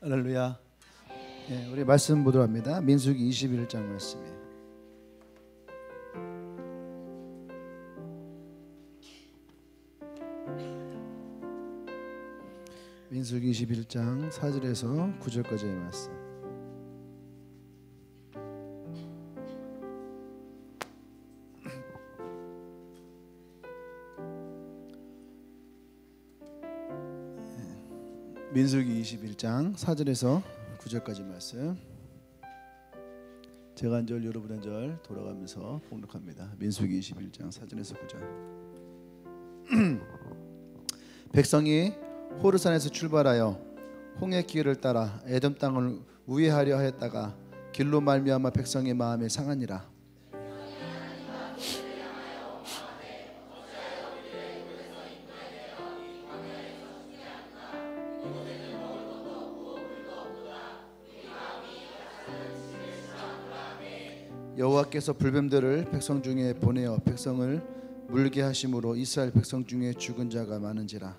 할렐루야. 예, 우리 말씀 보도록 합니다. 민수기 21장 말씀이에요. 민수기 21장 4절에서 9절까지의 말씀. 민수기 21장 4절에서 9절까지 말씀. 제가 한 절 여러분 한 절 돌아가면서 봉독합니다. 민수기 21장 4절에서 9절. 백성이 호르산에서 출발하여 홍해 길을 따라 에돔 땅을 우회하려 하였다가 길로 말미암아 백성의 마음이 상하니라. 여호와께서 불뱀들을 백성 중에 보내어 백성을 물게 하심으로 이스라엘 백성 중에 죽은 자가 많은지라.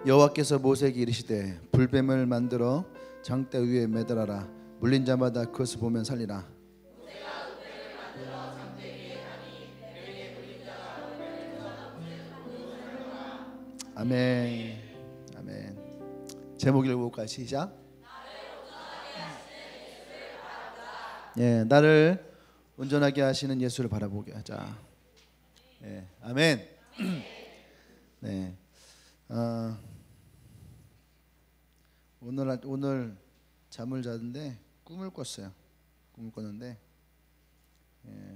여호와께서 모세에게 이르시되 불뱀을 만들어 장대 위에 매달아라. 물린 자마다 그것을 보면 살리라. 아멘. 아멘. 제목 읽어볼까요? 시작. 예, 나를 온전하게 하시는 예수를 바라보게 하자. 예, 아멘. 네. 오늘 잠을 잤는데 꿈을 꿨어요. 꿈을 꿨는데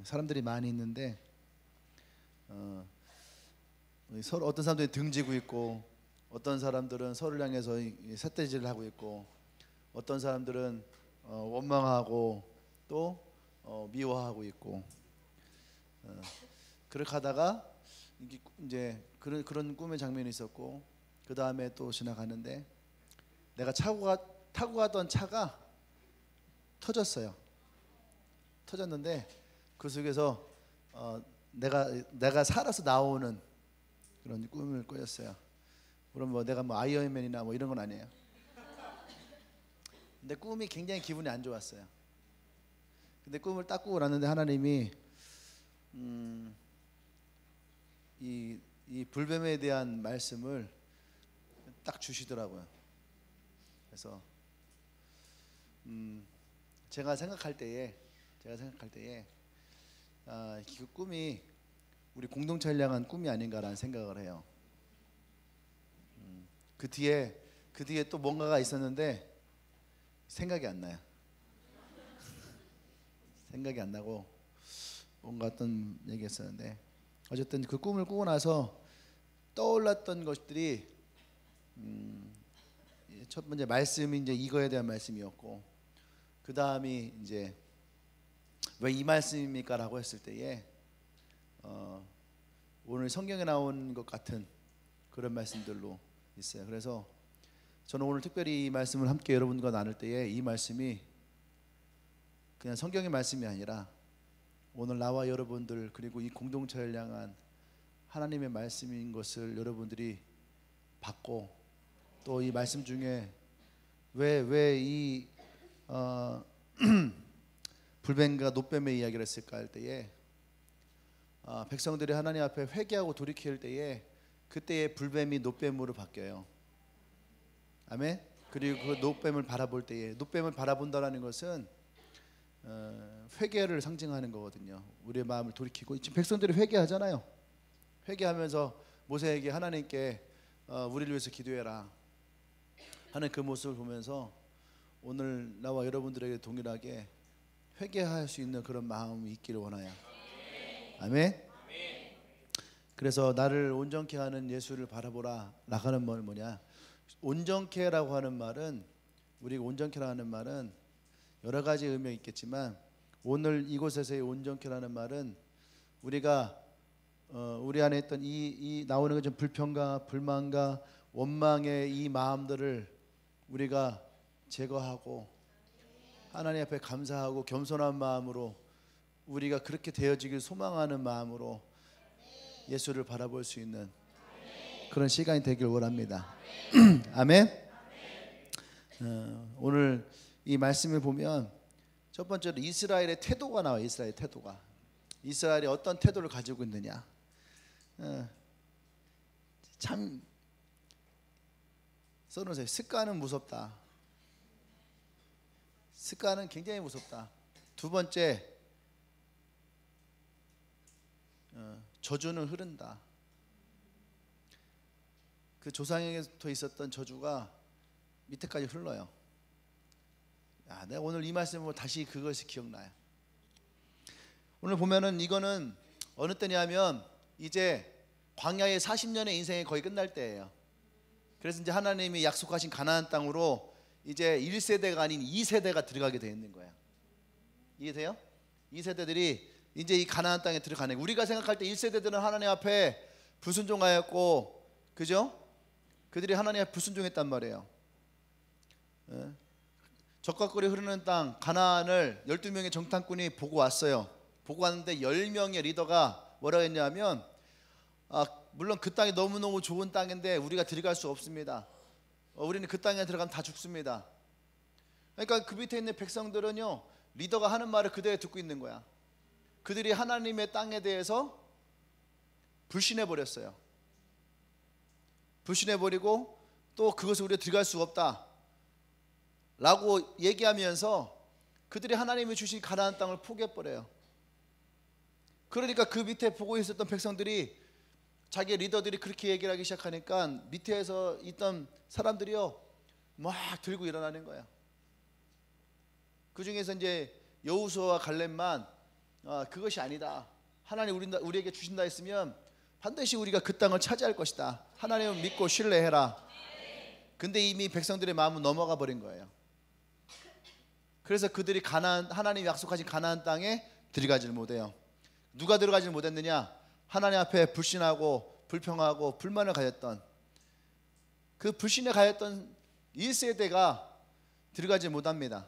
사람들이 많이 있는데 서로 어떤 사람들이 등지고 있고 어떤 사람들은 서로를 향해서 삿대질을 하고 있고 어떤 사람들은 원망하고 또 미워하고 있고 그렇게 하다가 이제 그런 꿈의 장면이 있었고 그 다음에 또 지나가는데 내가 타고 가던 차가 터졌어요. 터졌는데 그 속에서 내가 살아서 나오는 그런 꿈을 꾸었어요. 물론 내가 아이언맨이나 이런 건 아니에요. 근데 꿈이 굉장히 기분이 안 좋았어요. 근데 꿈을 딱 꾸고 났는데 하나님이 이 불뱀에 대한 말씀을 딱 주시더라고요. 그래서 제가 생각할 때에 그 꿈이 우리 공동체를 향한 꿈이 아닌가라는 생각을 해요. 그 뒤에 또 뭔가가 있었는데 생각이 안 나요. 생각이 안 나고 뭔가 어떤 얘기가 있었는데 어쨌든 그 꿈을 꾸고 나서 떠올랐던 것들이 첫 번째 말씀이 이제 이거에 대한 말씀이었고 그 다음이 이제 왜 이 말씀입니까라고 했을 때에 오늘 성경에 나온 것 같은 그런 말씀들로 있어요. 그래서 저는 오늘 특별히 이 말씀을 함께 여러분과 나눌 때에 이 말씀이 그냥 성경의 말씀이 아니라 오늘 나와 여러분들 그리고 이 공동체를 향한 하나님의 말씀인 것을 여러분들이 받고 또 이 말씀 중에 왜 이 불뱀과 노뱀의 이야기를 했을까 할 때에 백성들이 하나님 앞에 회개하고 돌이킬 때에 그때의 불뱀이 노뱀으로 바뀌어요. 아멘. 그리고 그 노뱀을 바라볼 때에 노뱀을 바라본다라는 것은 회개를 상징하는 거거든요. 우리의 마음을 돌이키고 지금 백성들이 회개하잖아요. 회개하면서 모세에게 하나님께 우리를 위해서 기도해라 하는 그 모습을 보면서 오늘 나와 여러분들에게 동일하게 회개할 수 있는 그런 마음이 있기를 원해요. 아멘. 그래서 나를 온전케 하는 예수를 바라보라 라는 말은 뭐냐? 온전케라고 하는 말은 우리가 온전케라고 하는 말은 여러 가지 의미가 있겠지만 오늘 이곳에서의 온전케라는 말은 우리가 우리 안에 있던 이 나오는 좀 불평과 불만과 원망의 이 마음들을 우리가 제거하고 하나님 앞에 감사하고 겸손한 마음으로 우리가 그렇게 되어지길 소망하는 마음으로 예수를 바라볼 수 있는 그런 시간이 되길 원합니다. 아멘. 오늘 이 말씀을 보면 첫 번째로 이스라엘의 태도가 나와요. 이스라엘의 태도가. 이스라엘이 어떤 태도를 가지고 있느냐. 참 써놓으세요. 습관은 무섭다. 습관은 굉장히 무섭다. 두 번째, 저주는 흐른다. 그 조상에게부터 있었던 저주가 밑에까지 흘러요. 내가 오늘 이 말씀을 보면 다시 그것이 기억나요. 오늘 보면은 이거는 어느 때냐면 이제 광야의 40년의 인생이 거의 끝날 때예요. 그래서 이제 하나님이 약속하신 가나안 땅으로 이제 1세대가 아닌 2세대가 들어가게 되어 있는 거예요. 이해돼요? 2세대들이 이제 이 가나안 땅에 들어가는 거예요. 우리가 생각할 때 1세대들은 하나님 앞에 불순종하였고, 그죠? 그들이 하나님 앞에 불순종했단 말이에요. 적과 꿀이 흐르는 땅 가나안을 12명의 정탐꾼이 보고 왔어요. 보고 왔는데 10명의 리더가 뭐라고 했냐면 물론 그 땅이 너무너무 좋은 땅인데 우리가 들어갈 수 없습니다. 우리는 그 땅에 들어가면 다 죽습니다. 그러니까 그 밑에 있는 백성들은요, 리더가 하는 말을 그대로 듣고 있는 거야. 그들이 하나님의 땅에 대해서 불신해 버렸어요. 불신해 버리고 또 그것을 우리가 들어갈 수가 없다 라고 얘기하면서 그들이 하나님이 주신 가나안 땅을 포기해 버려요. 그러니까 그 밑에 보고 있었던 백성들이, 자기 리더들이 그렇게 얘기를 하기 시작하니까 밑에서 있던 사람들이요 막 들고 일어나는 거예요. 그 중에서 이제 여호수아와 갈렙만 그것이 아니다. 하나님 우리에게 주신다 했으면 반드시 우리가 그 땅을 차지할 것이다. 하나님을 믿고 신뢰해라. 근데 이미 백성들의 마음은 넘어가 버린 거예요. 그래서 그들이 하나님이 약속하신 가나안 땅에 들어가지를 못해요. 누가 들어가지를 못했느냐? 하나님 앞에 불신하고 불평하고 불만을 가졌던, 그 불신에 가졌던 1세대가 들어가지 못합니다.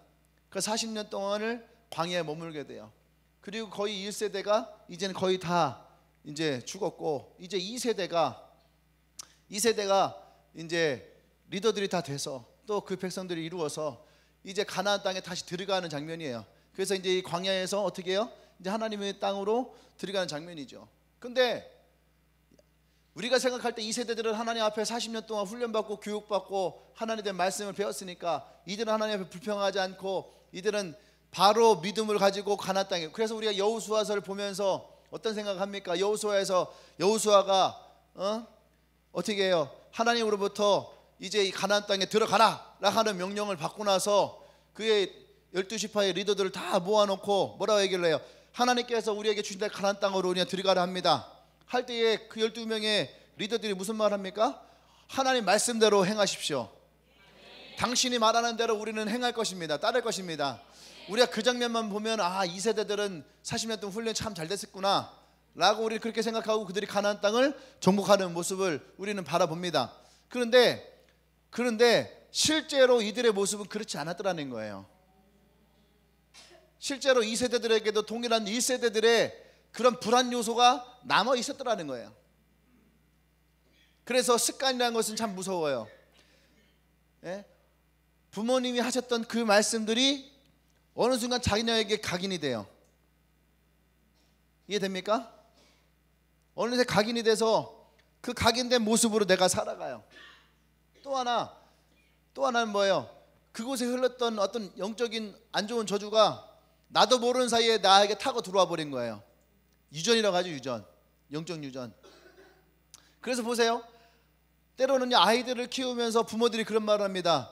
그 40년 동안을 광야에 머물게 돼요. 그리고 거의 1세대가 이제는 거의 다 이제 죽었고, 이제 2세대가 이제 리더들이 다 돼서 또 그 백성들이 이루어서 이제 가나안 땅에 다시 들어가는 장면이에요. 그래서 이제 이 광야에서 어떻게 해요? 이제 하나님의 땅으로 들어가는 장면이죠. 근데 우리가 생각할 때 이 세대들은 하나님 앞에 40년 동안 훈련받고 교육받고 하나님에 대한 말씀을 배웠으니까 이들은 하나님 앞에 불평하지 않고 이들은 바로 믿음을 가지고 가나안 땅에, 그래서 우리가 여호수아서를 보면서 어떤 생각을 합니까? 여호수아에서 여호수아가 어떻게 해요? 하나님으로부터 이제 이 가나안 땅에 들어가라 라고 하는 명령을 받고 나서 그의 12지파의 리더들을 다 모아놓고 뭐라고 얘기를 해요? 하나님께서 우리에게 주신 가나안 땅으로 우리가 들어가라 합니다. 할 때에 그 12명의 리더들이 무슨 말 합니까? 하나님 말씀대로 행하십시오. 당신이 말하는 대로 우리는 행할 것입니다. 따를 것입니다. 우리가 그 장면만 보면 이 세대들은 40년 동안 훈련 참 잘 됐었구나 라고 우리는 그렇게 생각하고 그들이 가나안 땅을 정복하는 모습을 우리는 바라봅니다. 그런데 실제로 이들의 모습은 그렇지 않았더라는 거예요. 실제로 2세대들에게도 동일한 1세대들의 그런 불안 요소가 남아 있었더라는 거예요. 그래서 습관이라는 것은 참 무서워요. 부모님이 하셨던 그 말씀들이 어느 순간 자기네에게 각인이 돼요. 이해됩니까? 어느새 각인이 돼서 그 각인된 모습으로 내가 살아가요. 또 하나는 뭐예요? 그곳에 흘렀던 어떤 영적인 안 좋은 저주가 나도 모르는 사이에 나에게 타고 들어와 버린 거예요. 유전이라고 하죠. 유전. 영적 유전. 그래서 보세요. 때로는 아이들을 키우면서 부모들이 그런 말을 합니다.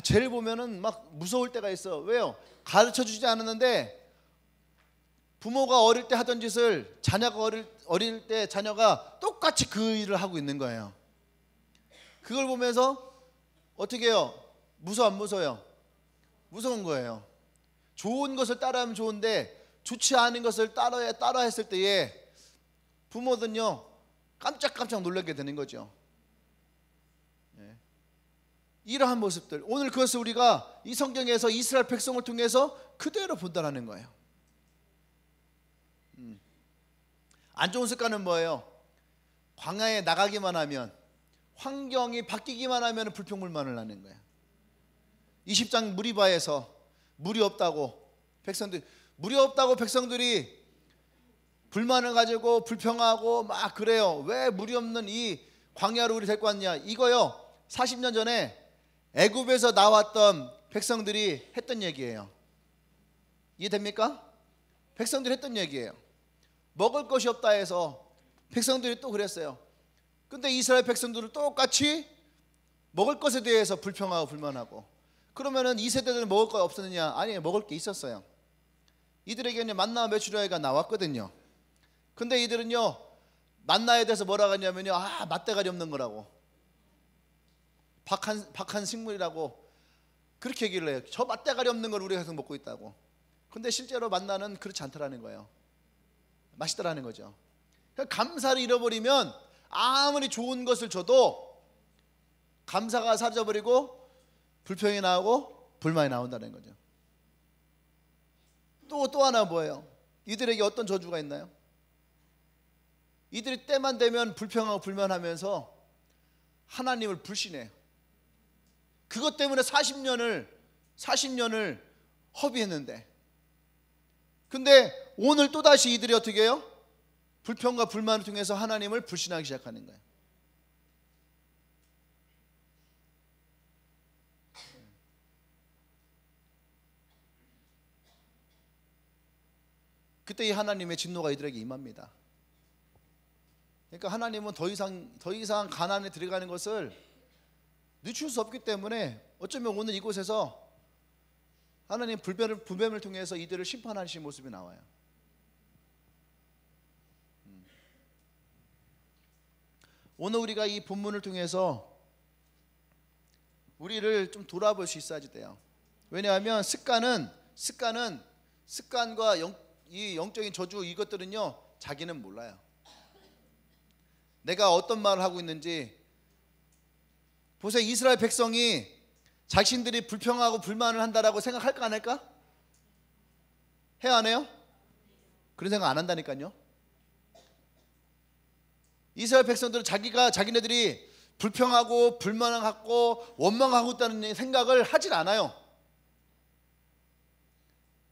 쟤를 보면은 막 무서울 때가 있어. 왜요? 가르쳐 주지 않았는데 부모가 어릴 때 하던 짓을 자녀가 어릴 때 자녀가 똑같이 그 일을 하고 있는 거예요. 그걸 보면서 어떻게 해요? 무서워 안 무서워요? 무서운 거예요. 좋은 것을 따라하면 좋은데 좋지 않은 것을 따라 했을 때에 부모들은요 깜짝깜짝 놀라게 되는 거죠. 이러한 모습들, 오늘 그것을 우리가 이 성경에서 이스라엘 백성을 통해서 그대로 본다라는 거예요. 안 좋은 습관은 뭐예요? 광야에 나가기만 하면, 환경이 바뀌기만 하면 불평불만을 하는 거예요. 20장 무리바에서 물이 없다고 백성들이 불만을 가지고 불평하고 막 그래요. 왜 물이 없는 이 광야로 우리 데리고 왔냐? 이거요, 40년 전에 애굽에서 나왔던 백성들이 했던 얘기예요. 이해됩니까? 백성들이 했던 얘기예요. 먹을 것이 없다 해서 백성들이 또 그랬어요. 근데 이스라엘 백성들은 똑같이 먹을 것에 대해서 불평하고 불만하고, 그러면은 이 세대들은 먹을 거 없었느냐? 아니, 먹을 게 있었어요. 이들에게는 만나와 메추라기가 나왔거든요. 근데 이들은요, 만나에 대해서 뭐라고 하냐면요, 맛대가리 없는 거라고, 박한 식물이라고 그렇게 얘기를 해요. 저 맛대가리 없는 걸 우리가 계속 먹고 있다고. 근데 실제로 만나는 그렇지 않더라는 거예요. 맛있더라는 거죠. 감사를 잃어버리면 아무리 좋은 것을 줘도 감사가 사라져버리고 불평이 나오고 불만이 나온다는 거죠. 또 하나 뭐예요? 이들에게 어떤 저주가 있나요? 이들이 때만 되면 불평하고 불만하면서 하나님을 불신해요. 그것 때문에 40년을 허비했는데, 근데 오늘 또다시 이들이 어떻게 해요? 불평과 불만을 통해서 하나님을 불신하기 시작하는 거예요. 그때 이 하나님의 진노가 이들에게 임합니다. 그러니까 하나님은 더 이상 가나안에 들어가는 것을 늦출 수 없기 때문에 어쩌면 오늘 이곳에서 하나님 불뱀을 통해서 이들을 심판하시는 모습이 나와요. 오늘 우리가 이 본문을 통해서 우리를 좀 돌아볼 수 있어야지 돼요. 왜냐하면 습관과 이 영적인 저주, 이것들은요, 자기는 몰라요. 내가 어떤 말을 하고 있는지 보세요. 이스라엘 백성이 자신들이 불평하고 불만을 한다라고 생각할까 안 할까? 해야 안 해요? 그런 생각 안 한다니까요. 이스라엘 백성들은 자기네들이 불평하고 불만하고 원망하고 있다는 생각을 하질 않아요.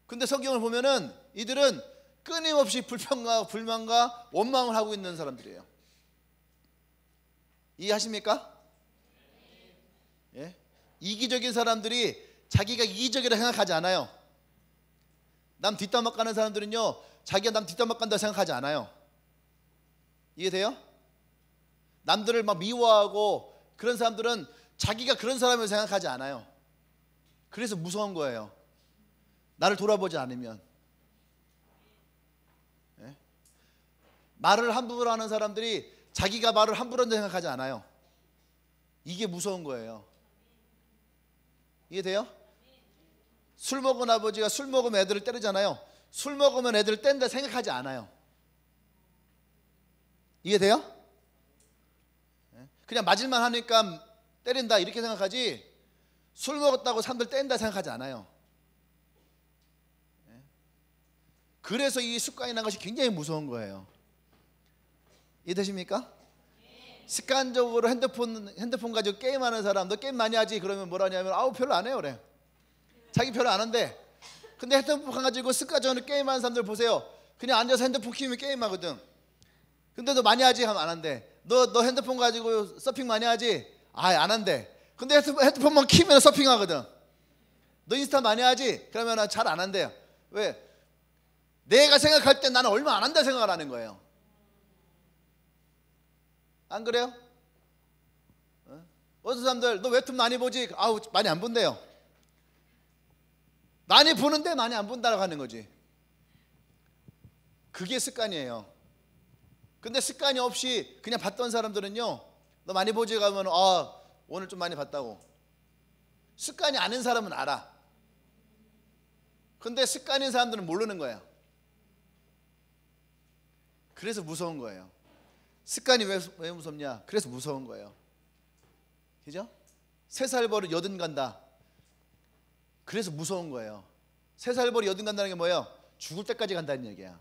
근데 성경을 보면은 이들은 끊임없이 불평과 불만과 원망을 하고 있는 사람들이에요. 이해하십니까? 예? 이기적인 사람들이 자기가 이기적이라 생각하지 않아요. 남 뒷담화 까는 사람들은요, 자기가 남 뒷담화 깐다고 생각하지 않아요. 이해돼요? 남들을 막 미워하고 그런 사람들은 자기가 그런 사람이라고 생각하지 않아요. 그래서 무서운 거예요. 나를 돌아보지 않으면. 예? 말을 함부로 하는 사람들이 자기가 말을 함부로 한다고 생각하지 않아요. 이게 무서운 거예요. 이해돼요? 술 먹은 아버지가 술 먹으면 애들을 때리잖아요. 술 먹으면 애들을 뗀다 생각하지 않아요. 이해돼요? 그냥 맞을만 하니까 때린다 이렇게 생각하지, 술 먹었다고 사람들 뗀다 생각하지 않아요. 그래서 이 습관이 난 것이 굉장히 무서운 거예요. 이해되십니까? 습관적으로 핸드폰 가지고 게임하는 사람, 너 게임 많이 하지? 그러면 뭐라 하냐면 아우 별로 안 해요 그래. 자기 별로 안 한대. 근데 핸드폰 가지고 습관적으로 게임하는 사람들 보세요. 그냥 앉아서 핸드폰 키우면 게임하거든. 근데 너 많이 하지? 하면 안 한대. 너 핸드폰 가지고 서핑 많이 하지? 안 한대. 근데 핸드폰만 키우면 서핑하거든. 너 인스타 많이 하지? 그러면 잘 안 한대요. 왜? 내가 생각할 때 나는 얼마 안 한다 생각을 하는 거예요. 안 그래요? 어떤 사람들 너 웹툰 많이 보지? 아우 많이 안 본대요. 많이 보는데 많이 안 본다고 하는 거지. 그게 습관이에요. 근데 습관이 없이 그냥 봤던 사람들은요, 너 많이 보지? 가면 오늘 좀 많이 봤다고. 습관이 아닌 사람은 알아. 근데 습관인 사람들은 모르는 거예요. 그래서 무서운 거예요. 습관이 왜 무섭냐? 그래서 무서운 거예요. 그죠? 3살 버릇 80 간다. 그래서 무서운 거예요. 3살벌이 여든 간다는 게 뭐예요? 죽을 때까지 간다는 얘기야.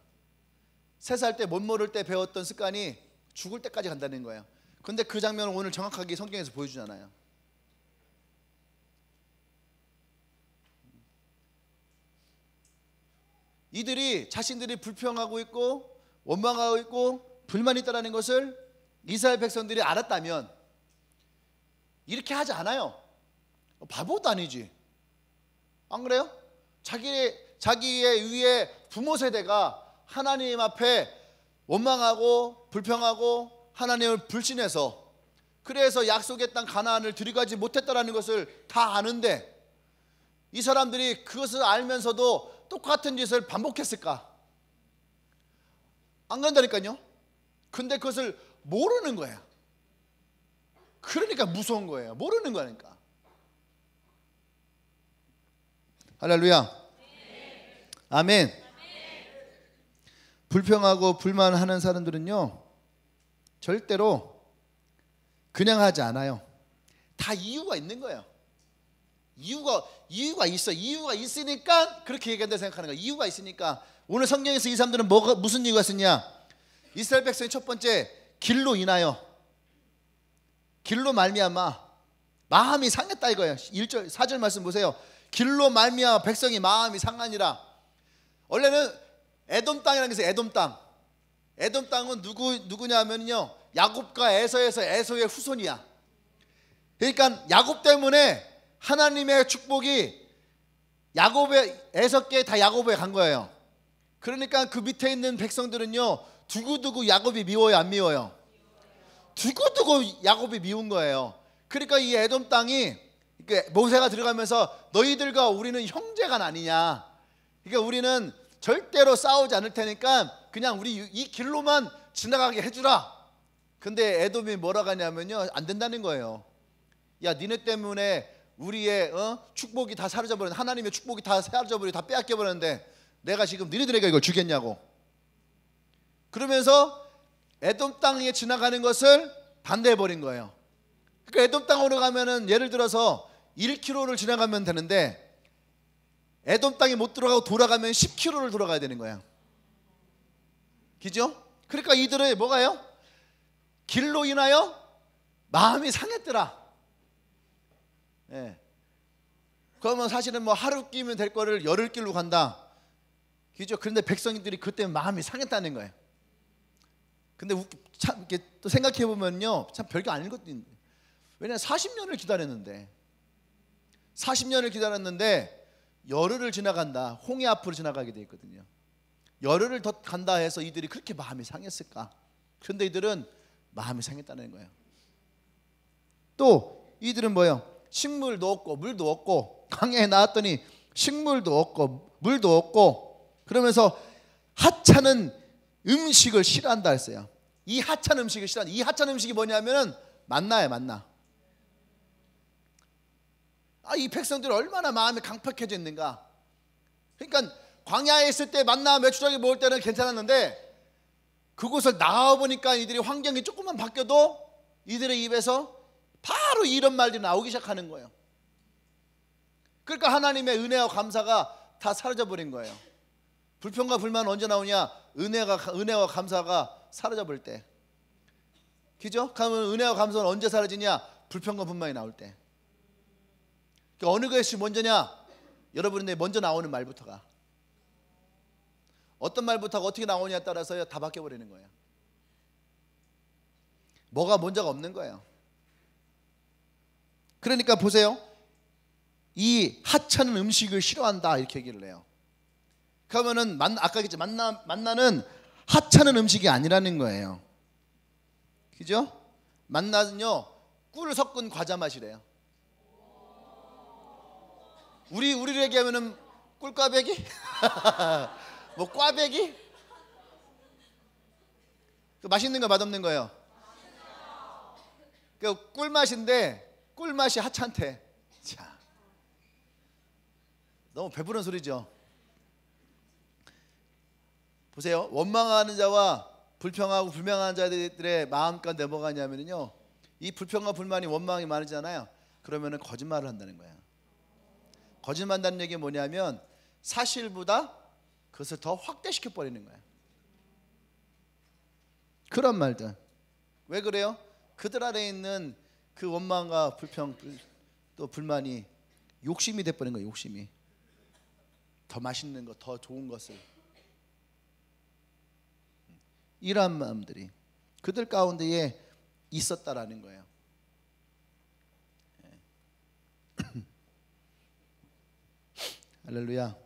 3살 때 못 모를 때 배웠던 습관이 죽을 때까지 간다는 거예요. 근데 그 장면을 오늘 정확하게 성경에서 보여주잖아요. 이들이 자신들이 불평하고 있고 원망하고 있고 불만이 있다는 것을 이스라엘 백성들이 알았다면 이렇게 하지 않아요. 바보도 아니지. 안 그래요? 자기의 위에 부모 세대가 하나님 앞에 원망하고 불평하고 하나님을 불신해서 그래서 약속의 땅 가나안을 들어가지 못했다라는 것을 다 아는데 이 사람들이 그것을 알면서도 똑같은 짓을 반복했을까? 안 그런다니까요. 근데 그것을 모르는 거야. 그러니까 무서운 거예요. 모르는 거니까. 할렐루야. 아멘. 불평하고 불만하는 사람들은요 절대로 그냥 하지 않아요. 다 이유가 있는 거예요. 이유가 있어. 이유가 있으니까 그렇게 얘기한다 생각하는 거야. 이유가 있으니까. 오늘 성경에서 이 사람들은 무슨 이유가 있었냐? 이스라엘 백성의 첫 번째, 길로 인하여, 길로 말미암아 마음이 상했다 이거예요. 1절 4절 말씀 보세요. 길로 말미암아 백성이 마음이 상하니라. 원래는 에돔 땅이라는 게 있어요. 에돔 땅. 에돔 땅은 누구냐면요 야곱과 에서에서 에서의 후손이야. 그러니까 야곱 때문에 하나님의 축복이 야곱의 에서께 다 야곱에 간 거예요. 그러니까 그 밑에 있는 백성들은요 두고두고 야곱이 미워요, 안 미워요? 두고두고 야곱이 미운 거예요. 그러니까 이 에돔 땅이 모세가 들어가면서 너희들과 우리는 형제가 아니냐, 그러니까 우리는 절대로 싸우지 않을 테니까 그냥 우리 이 길로만 지나가게 해주라. 근데 에돔이 뭐라고 하냐면요 안 된다는 거예요. 야 니네 때문에 우리의 축복이 다 사라져버렸는데, 하나님의 축복이 다 사라져버리고 다 빼앗겨버렸는데 내가 지금 너희들에게 이걸 주겠냐고. 그러면서 에돔 땅에 지나가는 것을 반대해버린 거예요. 그러니까 에돔 땅으로 가면은 예를 들어서 1km를 지나가면 되는데 에돔 땅에 못 들어가고 돌아가면 10km를 돌아가야 되는 거야. 그죠? 그러니까 이들은 뭐가요? 길로 인하여 마음이 상했더라. 예. 그러면 사실은 뭐 하루 끼면 될 거를 열흘 길로 간다. 그죠? 그런데 백성들이 그때 마음이 상했다는 거예요. 근데 참 이렇게 또 생각해 보면요, 참 별게 아닌 것도 있는데, 왜냐면 40년을 기다렸는데, 40년을 기다렸는데 열흘을 지나간다. 홍해 앞으로 지나가게 돼 있거든요. 열흘을 더 간다 해서 이들이 그렇게 마음이 상했을까? 그런데 이들은 마음이 상했다는 거예요. 또 이들은 뭐예요? 식물도 없고 물도 없고, 강야에 나왔더니 식물도 없고 물도 없고, 그러면서 하찮은 음식을 싫어한다 했어요. 이 하찮은 음식을 싫어한다. 이 하찮은 음식이 뭐냐면은 만나예요, 만나. 이 백성들이 얼마나 마음이 강팍해져 있는가. 그러니까 광야에 있을 때 만나 메추라기 먹을 때는 괜찮았는데 그곳을 나와보니까 이들이 환경이 조금만 바뀌어도 이들의 입에서 바로 이런 말들이 나오기 시작하는 거예요. 그러니까 하나님의 은혜와 감사가 다 사라져버린 거예요. 불평과 불만은 언제 나오냐? 은혜와 감사가 사라져버릴 때. 그죠? 그러면 은혜와 감사는 언제 사라지냐? 불평과 불만이 나올 때. 그러니까 어느 것이 먼저냐? 여러분의 먼저 나오는 말부터가, 어떤 말부터가 어떻게 나오냐에 따라서 다 바뀌어버리는 거예요. 뭐가 먼저가 없는 거예요. 그러니까 보세요. 이 하찮은 음식을 싫어한다 이렇게 얘기를 해요. 그러면은 아까 얘기했죠. 만나는 하찮은 음식이 아니라는 거예요. 그죠? 만나는요 꿀 섞은 과자 맛이래요. 우리를 얘기하면은 꿀꽈배기? 뭐 꽈배기? 맛있는 거 맛없는 거예요? 그 꿀맛인데 꿀맛이 하찮대. 자, 너무 배부른 소리죠. 보세요. 원망하는 자와 불평하고 불명하는 자들의 마음 가운데 뭐가 있냐면요, 이 불평과 불만이 원망이 많으잖아요. 그러면은 거짓말을 한다는 거예요. 거짓말한다는 얘기 뭐냐면 사실보다 그것을 더 확대시켜 버리는 거예요. 그런 말들. 왜 그래요? 그들 안에 있는 그 원망과 불평 또 불만이 욕심이 돼버린 거예요. 욕심이. 더 맛있는 것, 더 좋은 것을. 이러한 마음들이 그들 가운데에 있었다라는 거예요. 할렐루야.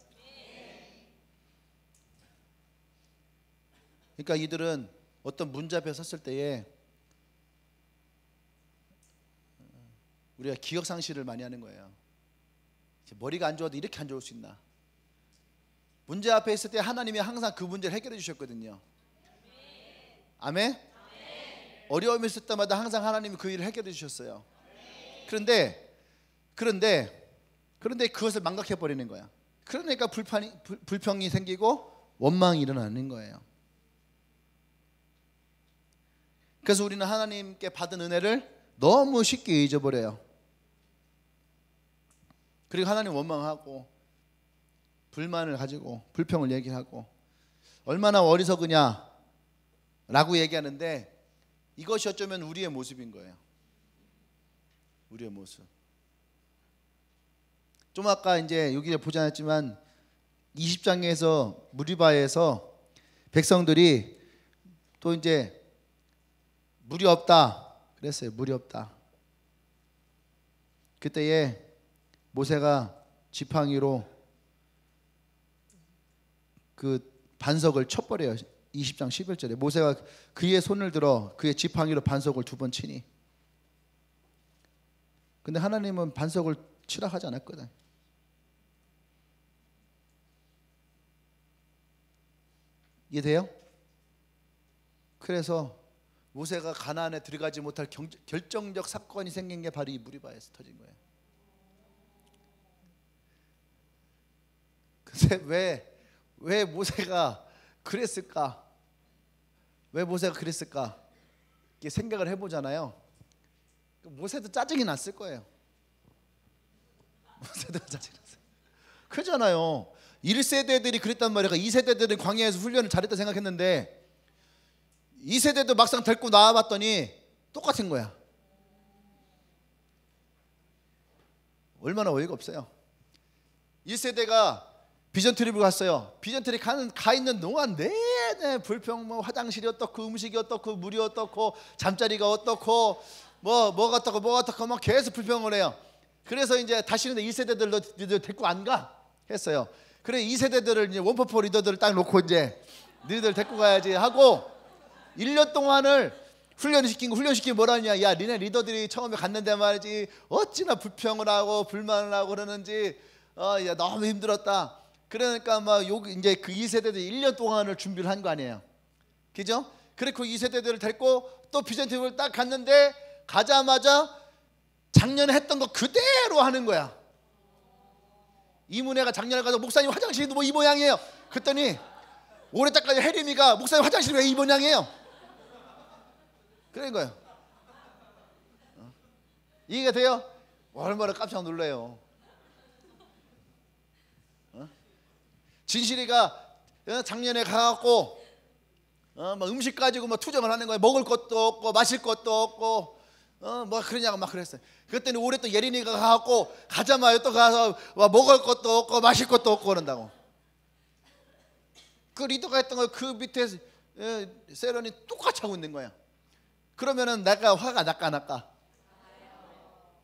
그러니까 이들은 어떤 문제 앞에 섰을 때에 우리가 기억 상실을 많이 하는 거예요. 머리가 안 좋아도 이렇게 안 좋을 수 있나? 문제 앞에 있을 때 하나님이 항상 그 문제를 해결해 주셨거든요. 아멘? 어려움이 있을 때마다 항상 하나님이 그 일을 해결해 주셨어요. 그런데 그것을 망각해 버리는 거야. 그러니까 불평이 생기고 원망이 일어나는 거예요. 그래서 우리는 하나님께 받은 은혜를 너무 쉽게 잊어버려요. 그리고 하나님 원망하고 불만을 가지고 불평을 얘기하고 얼마나 어리석으냐 라고 얘기하는데 이것이 어쩌면 우리의 모습인 거예요. 우리의 모습. 좀 아까 이제 여기 보지 않았지만 20장에서 무리바에서 백성들이 또 이제 물이 없다 그랬어요. 물이 없다. 그때에 모세가 지팡이로 그 반석을 쳐버려요. 20장 11절에 모세가 그의 손을 들어 그의 지팡이로 반석을 2번 치니. 근데 하나님은 반석을 치라 하지 않았거든. 이해돼요? 그래서 모세가 가나안에 들어가지 못할 결정적 사건이 생긴 게 바로 이 무리바에서 터진 거예요. 근데 왜 모세가 그랬을까? 왜 모세가 그랬을까? 이게 생각을 해보잖아요. 모세도 짜증이 났을 거예요. 모세도 짜증이 났어요. 그러잖아요. 1세대들이 그랬단 말이야. 2세대들은 광야에서 훈련을 잘했다 생각했는데 2세대도 막상 데리고 나와봤더니 똑같은 거야. 얼마나 어이가 없어요. 1세대가 비전 트립을 갔어요. 비전 트립 가 있는 동안 내내 불평, 뭐 화장실이 어떻고 음식이 어떻고 물이 어떻고 잠자리가 어떻고 뭐가 어떻고 막 계속 불평을 해요. 그래서 이제 다시는 1세대들 너희들 데리고 안 가 했어요. 그래 2세대들을 이제 원포포 리더들을 딱 놓고 이제 너희들 데리고 가야지 하고 1년 동안을 훈련시키고 뭐라 하냐. 야 니네 리더들이 처음에 갔는데 말이지 어찌나 불평을 하고 불만을 하고 그러는지 야 너무 힘들었다. 그러니까 막 이제 그 2세대들 1년 동안을 준비를 한 거 아니에요. 그죠? 그리고 2세대들을 데리고 또 비전팀을 딱 갔는데 가자마자 작년에 했던 거 그대로 하는 거야. 이문혜가 작년에 가서 목사님 화장실이 뭐 이 모양이에요. 그랬더니 올해 딱까지 혜림이가 목사님 화장실이 왜 이 모양이에요. 그런 거예요. 이해가 돼요? 얼마나 깜짝 놀라요. 진실이가 작년에 가갖고 막 음식 가지고 막 투정을 하는 거예요. 먹을 것도 없고 마실 것도 없고 뭐 그러냐고 막 그랬어요. 그랬더니 올해 또 예린이가 가갖고 가자마자 또 가서 먹을 것도 없고 마실 것도 없고 그런다고. 그 리더가 했던 거 그 밑에 세런이 똑같이 하고 있는 거야. 그러면은 내가 화가 날까?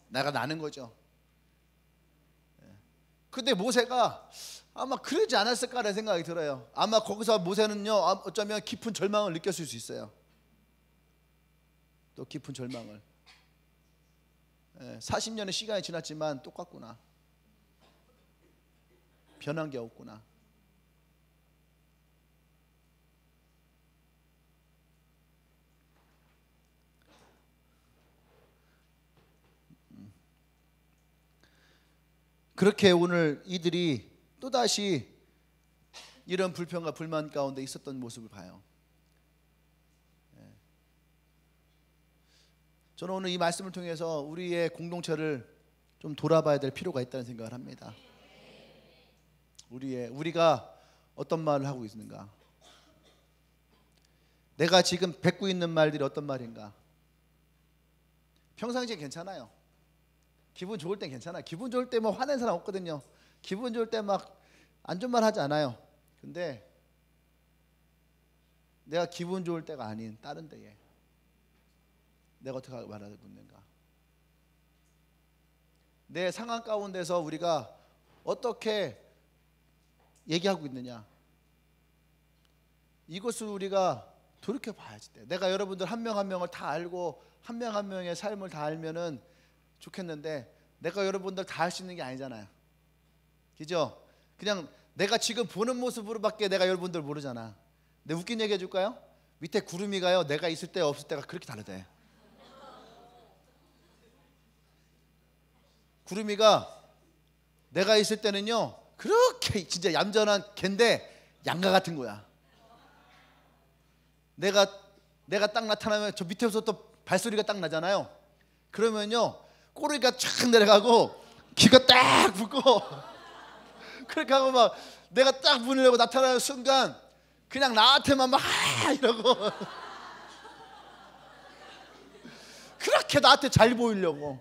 내가 나는 거죠. 근데 모세가 아마 그러지 않았을까라는 생각이 들어요. 아마 거기서 모세는요 어쩌면 깊은 절망을 느꼈을 수 있어요. 또 깊은 절망을. 40년의 시간이 지났지만 똑같구나. 변한 게 없구나. 그렇게 오늘 이들이 또다시 이런 불평과 불만 가운데 있었던 모습을 봐요. 저는 오늘 이 말씀을 통해서 우리의 공동체를 좀 돌아봐야 될 필요가 있다는 생각을 합니다. 우리가 어떤 말을 하고 있는가? 내가 지금 뱉고 있는 말들이 어떤 말인가? 평상시에 괜찮아요. 기분 좋을 땐 괜찮아요. 기분 좋을 때 뭐 화낸 사람 없거든요. 기분 좋을 때 막 안 좋은 말 하지 않아요. 근데 내가 기분 좋을 때가 아닌 다른 때에 내가 어떻게 말하고 있는가? 내 상황 가운데서 우리가 어떻게 얘기하고 있느냐? 이것을 우리가 돌이켜 봐야지 돼. 내가 여러분들 한 명 한 명을 다 알고 한 명 한 명의 삶을 다 알면은 좋겠는데 내가 여러분들 다 할 수 있는 게 아니잖아요. 그죠? 그냥 내가 지금 보는 모습으로밖에 내가 여러분들 모르잖아. 내가 웃긴 얘기 해줄까요? 밑에 구름이가요, 내가 있을 때 없을 때가 그렇게 다르대. 구름이가 내가 있을 때는요 그렇게 진짜 얌전한 갠데 양가 같은 거야. 내가 딱 나타나면 저 밑에서 또 발소리가 딱 나잖아요. 그러면요 꼬리가 쫙 내려가고 귀가 딱 붓고 그렇게 하고 막 내가 딱 문을 열고 나타나는 순간 그냥 나한테만 막 이러고 그렇게 나한테 잘 보이려고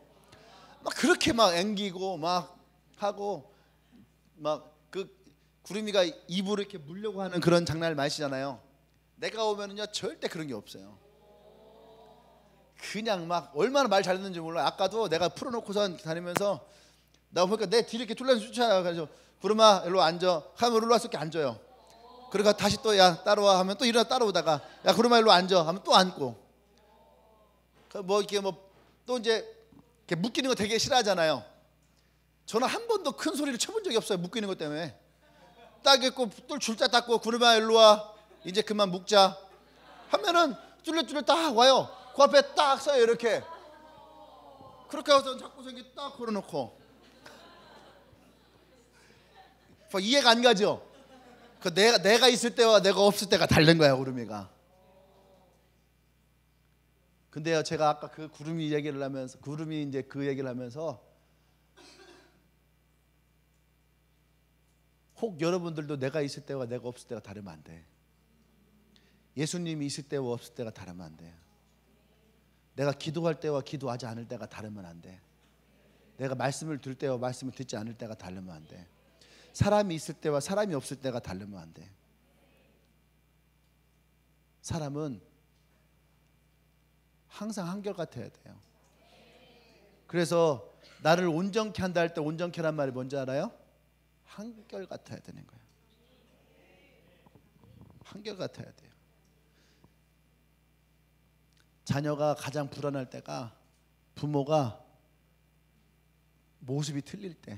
막 그렇게 막 앵기고 막 하고 막 그 구름이가 입으로 이렇게 물려고 하는 그런 장난을 많이 치잖아요. 내가 오면은요 절대 그런 게 없어요. 그냥 막 얼마나 말 잘듣는지 몰라. 아까도 내가 풀어놓고선 다니면서 나 보니까 내 뒤를 이렇게 뚫려서 쫓아요. 그래서 구름아 일로 앉아 하면 일로 와서 이렇게 앉아요. 그러니까 다시 또 야 따라와 하면 또 일어나 따라오다가 야 구름아 일로 앉아 하면 또 앉고 뭐 이렇게 뭐 또 이제 이렇게 묶이는 거 되게 싫어하잖아요. 저는 한 번도 큰 소리를 쳐본 적이 없어요. 묶이는 것 때문에. 딱 있고 또 줄자 닦고 구름아 일로 와 이제 그만 묶자 하면은 뚫레뚫레 딱 와요. 그 앞에 딱 서요 이렇게. 그렇게 해서 자꾸 저기 딱 걸어놓고 이해가 안 가죠. 그 내가 있을 때와 내가 없을 때가 다른 거야 구름이가. 근데요 제가 아까 그 구름이 얘기를 하면서 구름이 이제 그 얘기를 하면서 혹 여러분들도 내가 있을 때와 내가 없을 때가 다르면 안 돼. 예수님이 있을 때와 없을 때가 다르면 안 돼. 내가 기도할 때와 기도하지 않을 때가 다르면 안 돼. 내가 말씀을 들 때와 말씀을 듣지 않을 때가 다르면 안 돼. 사람이 있을 때와 사람이 없을 때가 다르면 안 돼. 사람은 항상 한결같아야 돼요. 그래서 나를 온전케 한다 할 때 온전케란 말이 뭔지 알아요? 한결같아야 되는 거예요. 한결같아야 돼요. 자녀가 가장 불안할 때가 부모가 모습이 틀릴 때,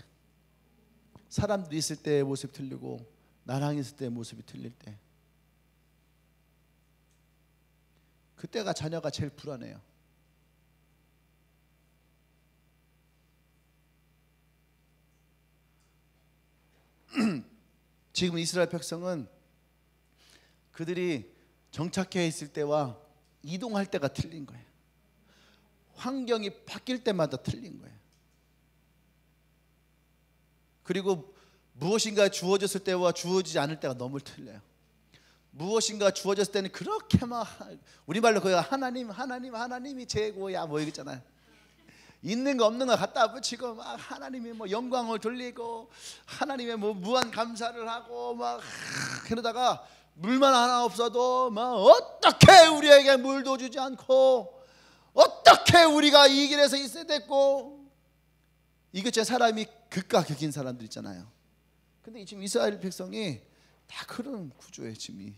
사람들이 있을 때의 모습이 틀리고 나랑 있을 때의 모습이 틀릴 때, 그때가 자녀가 제일 불안해요. 지금 이스라엘 백성은 그들이 정착해 있을 때와 이동할 때가 틀린 거예요. 환경이 바뀔 때마다 틀린 거예요. 그리고 무엇인가 주어졌을 때와 주어지지 않을 때가 너무 틀려요. 무엇인가 주어졌을 때는 그렇게 막 우리말로 그 하나님이 최고야 뭐 이거잖아요. 있는 거 없는 거 갖다 붙이고 막 하나님의 뭐 영광을 돌리고 하나님의 뭐 무한 감사를 하고 막 그러다가 물만 하나 없어도 막 어떻게 우리에게 물도 주지 않고 어떻게 우리가 이 길에서 있어야 됐고 이것저것 사람이 극과 극인 사람들 있잖아요. 근데 지금 이스라엘 백성이 다 그런 구조예요. 지금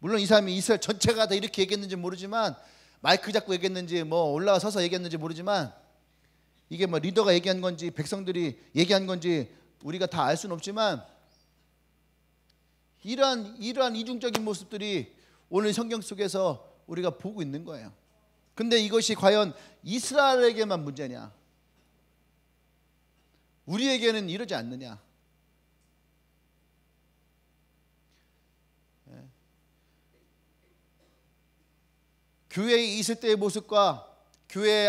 물론 이 사람이 이스라엘 전체가 다 이렇게 얘기했는지 모르지만 마이크 잡고 얘기했는지 뭐 올라가 서서 얘기했는지 모르지만 이게 뭐 리더가 얘기한 건지 백성들이 얘기한 건지 우리가 다 알 수는 없지만 이러한 이중적인 모습들이 오늘 성경 속에서 우리가 보고 있는 거예요. 근데 이것이 과연 이스라엘에게만 문제냐? 우리에게는 이러지 않느냐? 교회에 있을 때의 모습과 교회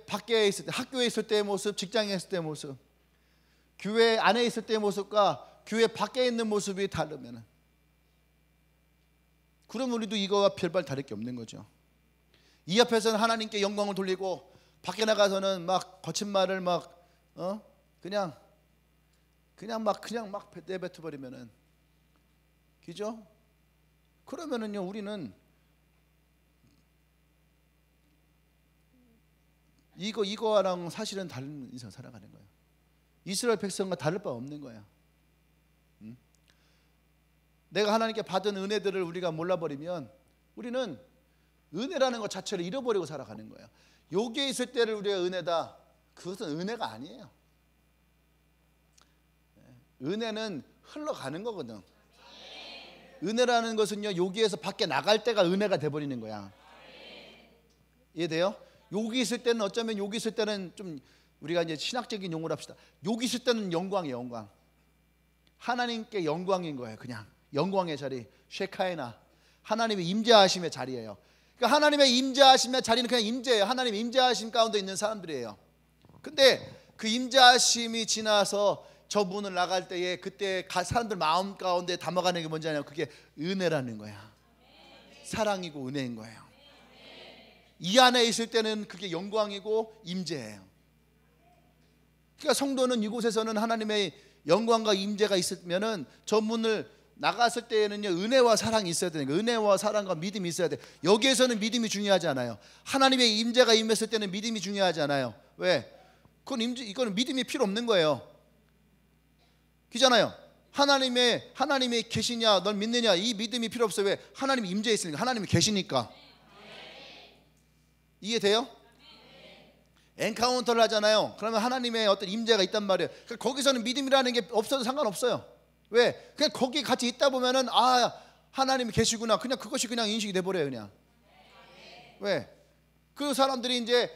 밖에 있을 때, 학교에 있을 때의 모습, 직장에 있을 때의 모습, 교회 안에 있을 때의 모습과 교회 밖에 있는 모습이 다르면은, 그럼 우리도 이거와 별반 다를 게 없는 거죠. 이 앞에서는 하나님께 영광을 돌리고 밖에 나가서는 막 거친 말을 막 그냥 막 내뱉어 버리면은, 그죠? 그러면은요 우리는 이거랑 사실은 다른 인생 살아가는 거예요. 이스라엘 백성과 다를 바 없는 거예요. 내가 하나님께 받은 은혜들을 우리가 몰라버리면 우리는 은혜라는 것 자체를 잃어버리고 살아가는 거예요. 여기에 있을 때를 우리가 은혜다, 그것은 은혜가 아니에요. 은혜는 흘러가는 거거든. 은혜라는 것은요 여기에서 밖에 나갈 때가 은혜가 돼버리는 거야. 이해돼요? 여기 있을 때는, 어쩌면 여기 있을 때는 좀 우리가 이제 신학적인 용어를 합시다. 여기 있을 때는 영광이에요. 영광. 하나님께 영광인 거예요. 그냥 영광의 자리, 쉐카이나, 하나님의 임재하심의 자리예요. 그러니까 하나님의 임재하심의 자리는 그냥 임재예요. 하나님의 임재하심 가운데 있는 사람들이에요. 근데 그 임재하심이 지나서 저 문을 나갈 때에 그때 사람들 마음 가운데 담아가는 게 뭔지 아냐면 그게 은혜라는 거야. 사랑이고 은혜인 거예요. 이 안에 있을 때는 그게 영광이고 임재예요. 그러니까 성도는 이곳에서는 하나님의 영광과 임재가 있으면은 저 문을 나갔을 때에는요 은혜와 사랑이 있어야 되는 거예요. 은혜와 사랑과 믿음이 있어야 돼. 여기에서는 믿음이 중요하지 않아요. 하나님의 임재가 임했을 때는 믿음이 중요하지 않아요. 왜? 이거는 믿음이 필요 없는 거예요. 그잖아요. 하나님이 계시냐, 널 믿느냐, 이 믿음이 필요 없어요. 왜? 하나님이 임재해 있으니까, 하나님이 계시니까. 이해돼요? 엔카운터를 하잖아요. 그러면 하나님의 어떤 임재가 있단 말이에요. 그러니까 거기서는 믿음이라는 게 없어도 상관없어요. 왜? 그냥 거기 같이 있다 보면은 하나님이 계시구나, 그냥 그것이 그냥 인식이 돼버려요. 그냥. 왜? 그 사람들이 이제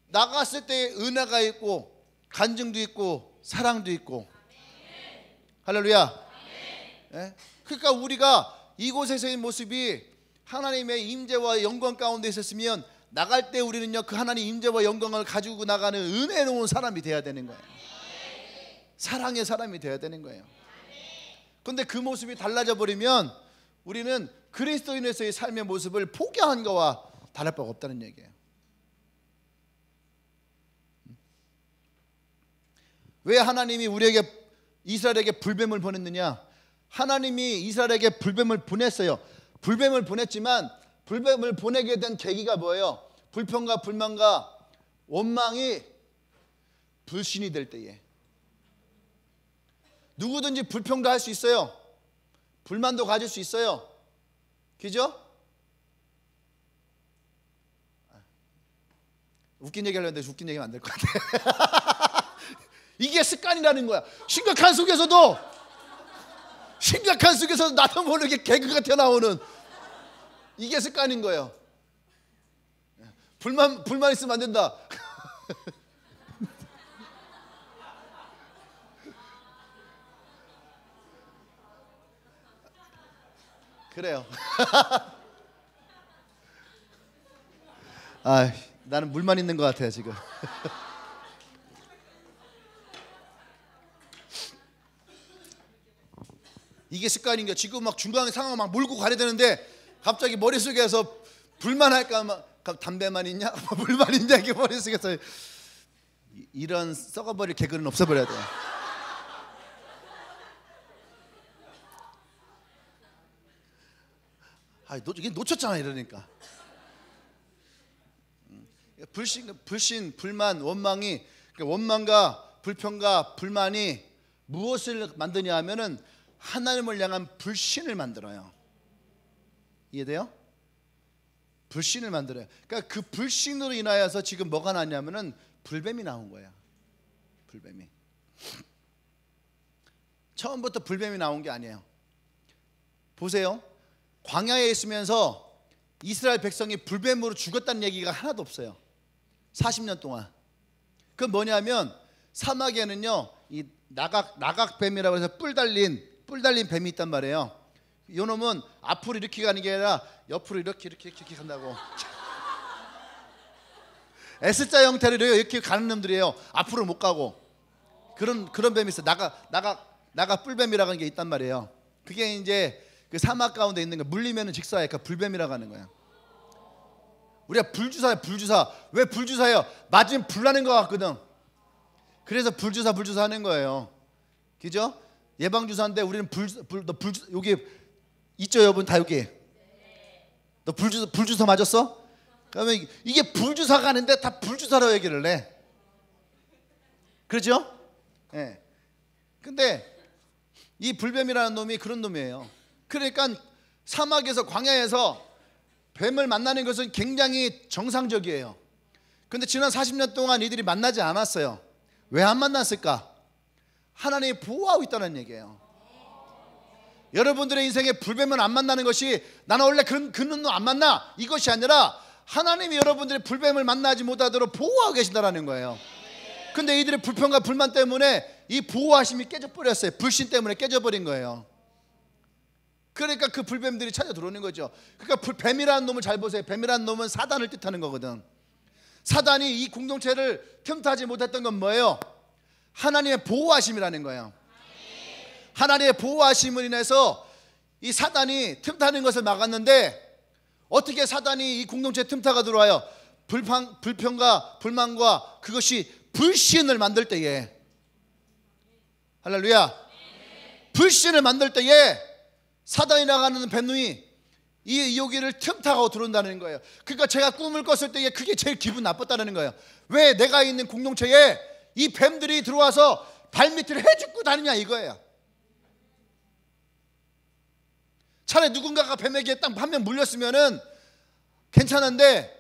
나갔을 때 은혜가 있고 간증도 있고 사랑도 있고. 할렐루야. 예? 그러니까 우리가 이곳에서의 모습이 하나님의 임재와 영광 가운데 있었으면 나갈 때 우리는요 그 하나님 임재와 영광을 가지고 나가는 은혜로운 사람이 돼야 되는 거예요. 사랑의 사람이 돼야 되는 거예요. 그런데 그 모습이 달라져 버리면 우리는 그리스도인에서의 삶의 모습을 포기한 거와 다를 바가 없다는 얘기예요. 왜 하나님이 이스라엘에게 불뱀을 보냈느냐? 하나님이 이스라엘에게 불뱀을 보냈어요. 불뱀을 보냈지만 불뱀을 보내게 된 계기가 뭐예요? 불평과 불만과 원망이 불신이 될 때에. 누구든지 불평도 할 수 있어요. 불만도 가질 수 있어요. 그죠? 웃긴 얘기 하려는데 웃긴 얘기는 안 될 것 같아. 이게 습관이라는 거야. 심각한 속에서도 나도 모르게 개그가 튀어나오는 이게 습관인 거예요. 불만 있으면 안 된다. 그래요. 나는 물만 있는 것 같아요 지금. 이게 습관인 거야. 지금 막 중간에 상황을 막 몰고 가야 되는데 갑자기 머릿속에서 불만 할까 막 담배만 있냐? 물만 있냐? 이게 머릿속에서. 이런 썩어버릴 개그는 없애버려야 돼. 이게 놓쳤잖아 이러니까. 불신, 불만, 원망이, 원망과 불평과 불만이 무엇을 만드냐 하면은 하나님을 향한 불신을 만들어요. 이해돼요? 불신을 만들어요. 그러니까 그 불신으로 인하여서 지금 뭐가 났냐면은 불뱀이 나온 거야. 불뱀이. 처음부터 불뱀이 나온 게 아니에요. 보세요. 광야에 있으면서 이스라엘 백성이 불뱀으로 죽었다는 얘기가 하나도 없어요. 40년 동안. 그건 뭐냐면 사막에는요 이 나각뱀이라고 해서 뿔 달린 뱀이 있단 말이에요. 요 놈은 앞으로 이렇게 가는 게 아니라 옆으로 이렇게 간다고. S자 형태로 이렇게 가는 놈들이에요. 앞으로 못 가고. 그런 뱀이 있어요. 나가 뿔뱀이라고 하는 게 있단 말이에요. 그게 이제 그 사막 가운데 있는 거, 물리면은 직사에 그 불뱀이라고 하는 거야. 우리가 불주사야, 불주사. 왜 불주사예요? 맞으면 불나는 것 같거든. 그래서 불주사 하는 거예요. 그죠? 예방주사인데 우리는 여기 있죠, 여러분 다 여기. 너 불주사 맞았어? 그러면 이게 불주사가 아닌데 다 불주사라고 얘기를 해. 그렇죠? 예. 네. 근데 이 불뱀이라는 놈이 그런 놈이에요. 그러니까 사막에서, 광야에서 뱀을 만나는 것은 굉장히 정상적이에요. 근데 지난 40년 동안 이들이 만나지 않았어요. 왜 안 만났을까? 하나님이 보호하고 있다는 얘기예요. 여러분들의 인생에 불뱀은 안 만나는 것이 나는 원래 그런 놈 안 만나, 이것이 아니라 하나님이 여러분들이 불뱀을 만나지 못하도록 보호하고 계신다는 거예요. 근데 이들의 불평과 불만 때문에 이 보호하심이 깨져버렸어요. 불신 때문에 깨져버린 거예요. 그러니까 그 불뱀들이 찾아 들어오는 거죠. 그러니까 뱀이라는 놈을 잘 보세요. 뱀이라는 놈은 사단을 뜻하는 거거든. 사단이 이 공동체를 틈타지 못했던 건 뭐예요? 하나님의 보호하심이라는 거예요. 하나님의 보호하심을 인해서 이 사단이 틈타는 것을 막았는데, 어떻게 사단이 이 공동체에 틈타가 들어와요? 불평과 불만과 그것이 불신을 만들 때에, 할렐루야, 불신을 만들 때에 사단이라고 하는 뱀놈이 이 여기를 틈타고 들어온다는 거예요. 그러니까 제가 꿈을 꿨을 때에 그게 제일 기분 나빴다는 거예요. 왜 내가 있는 공동체에 이 뱀들이 들어와서 발밑을 해죽고 다니냐 이거예요. 차라리 누군가가 뱀에게 딱 한 명 물렸으면은 괜찮은데,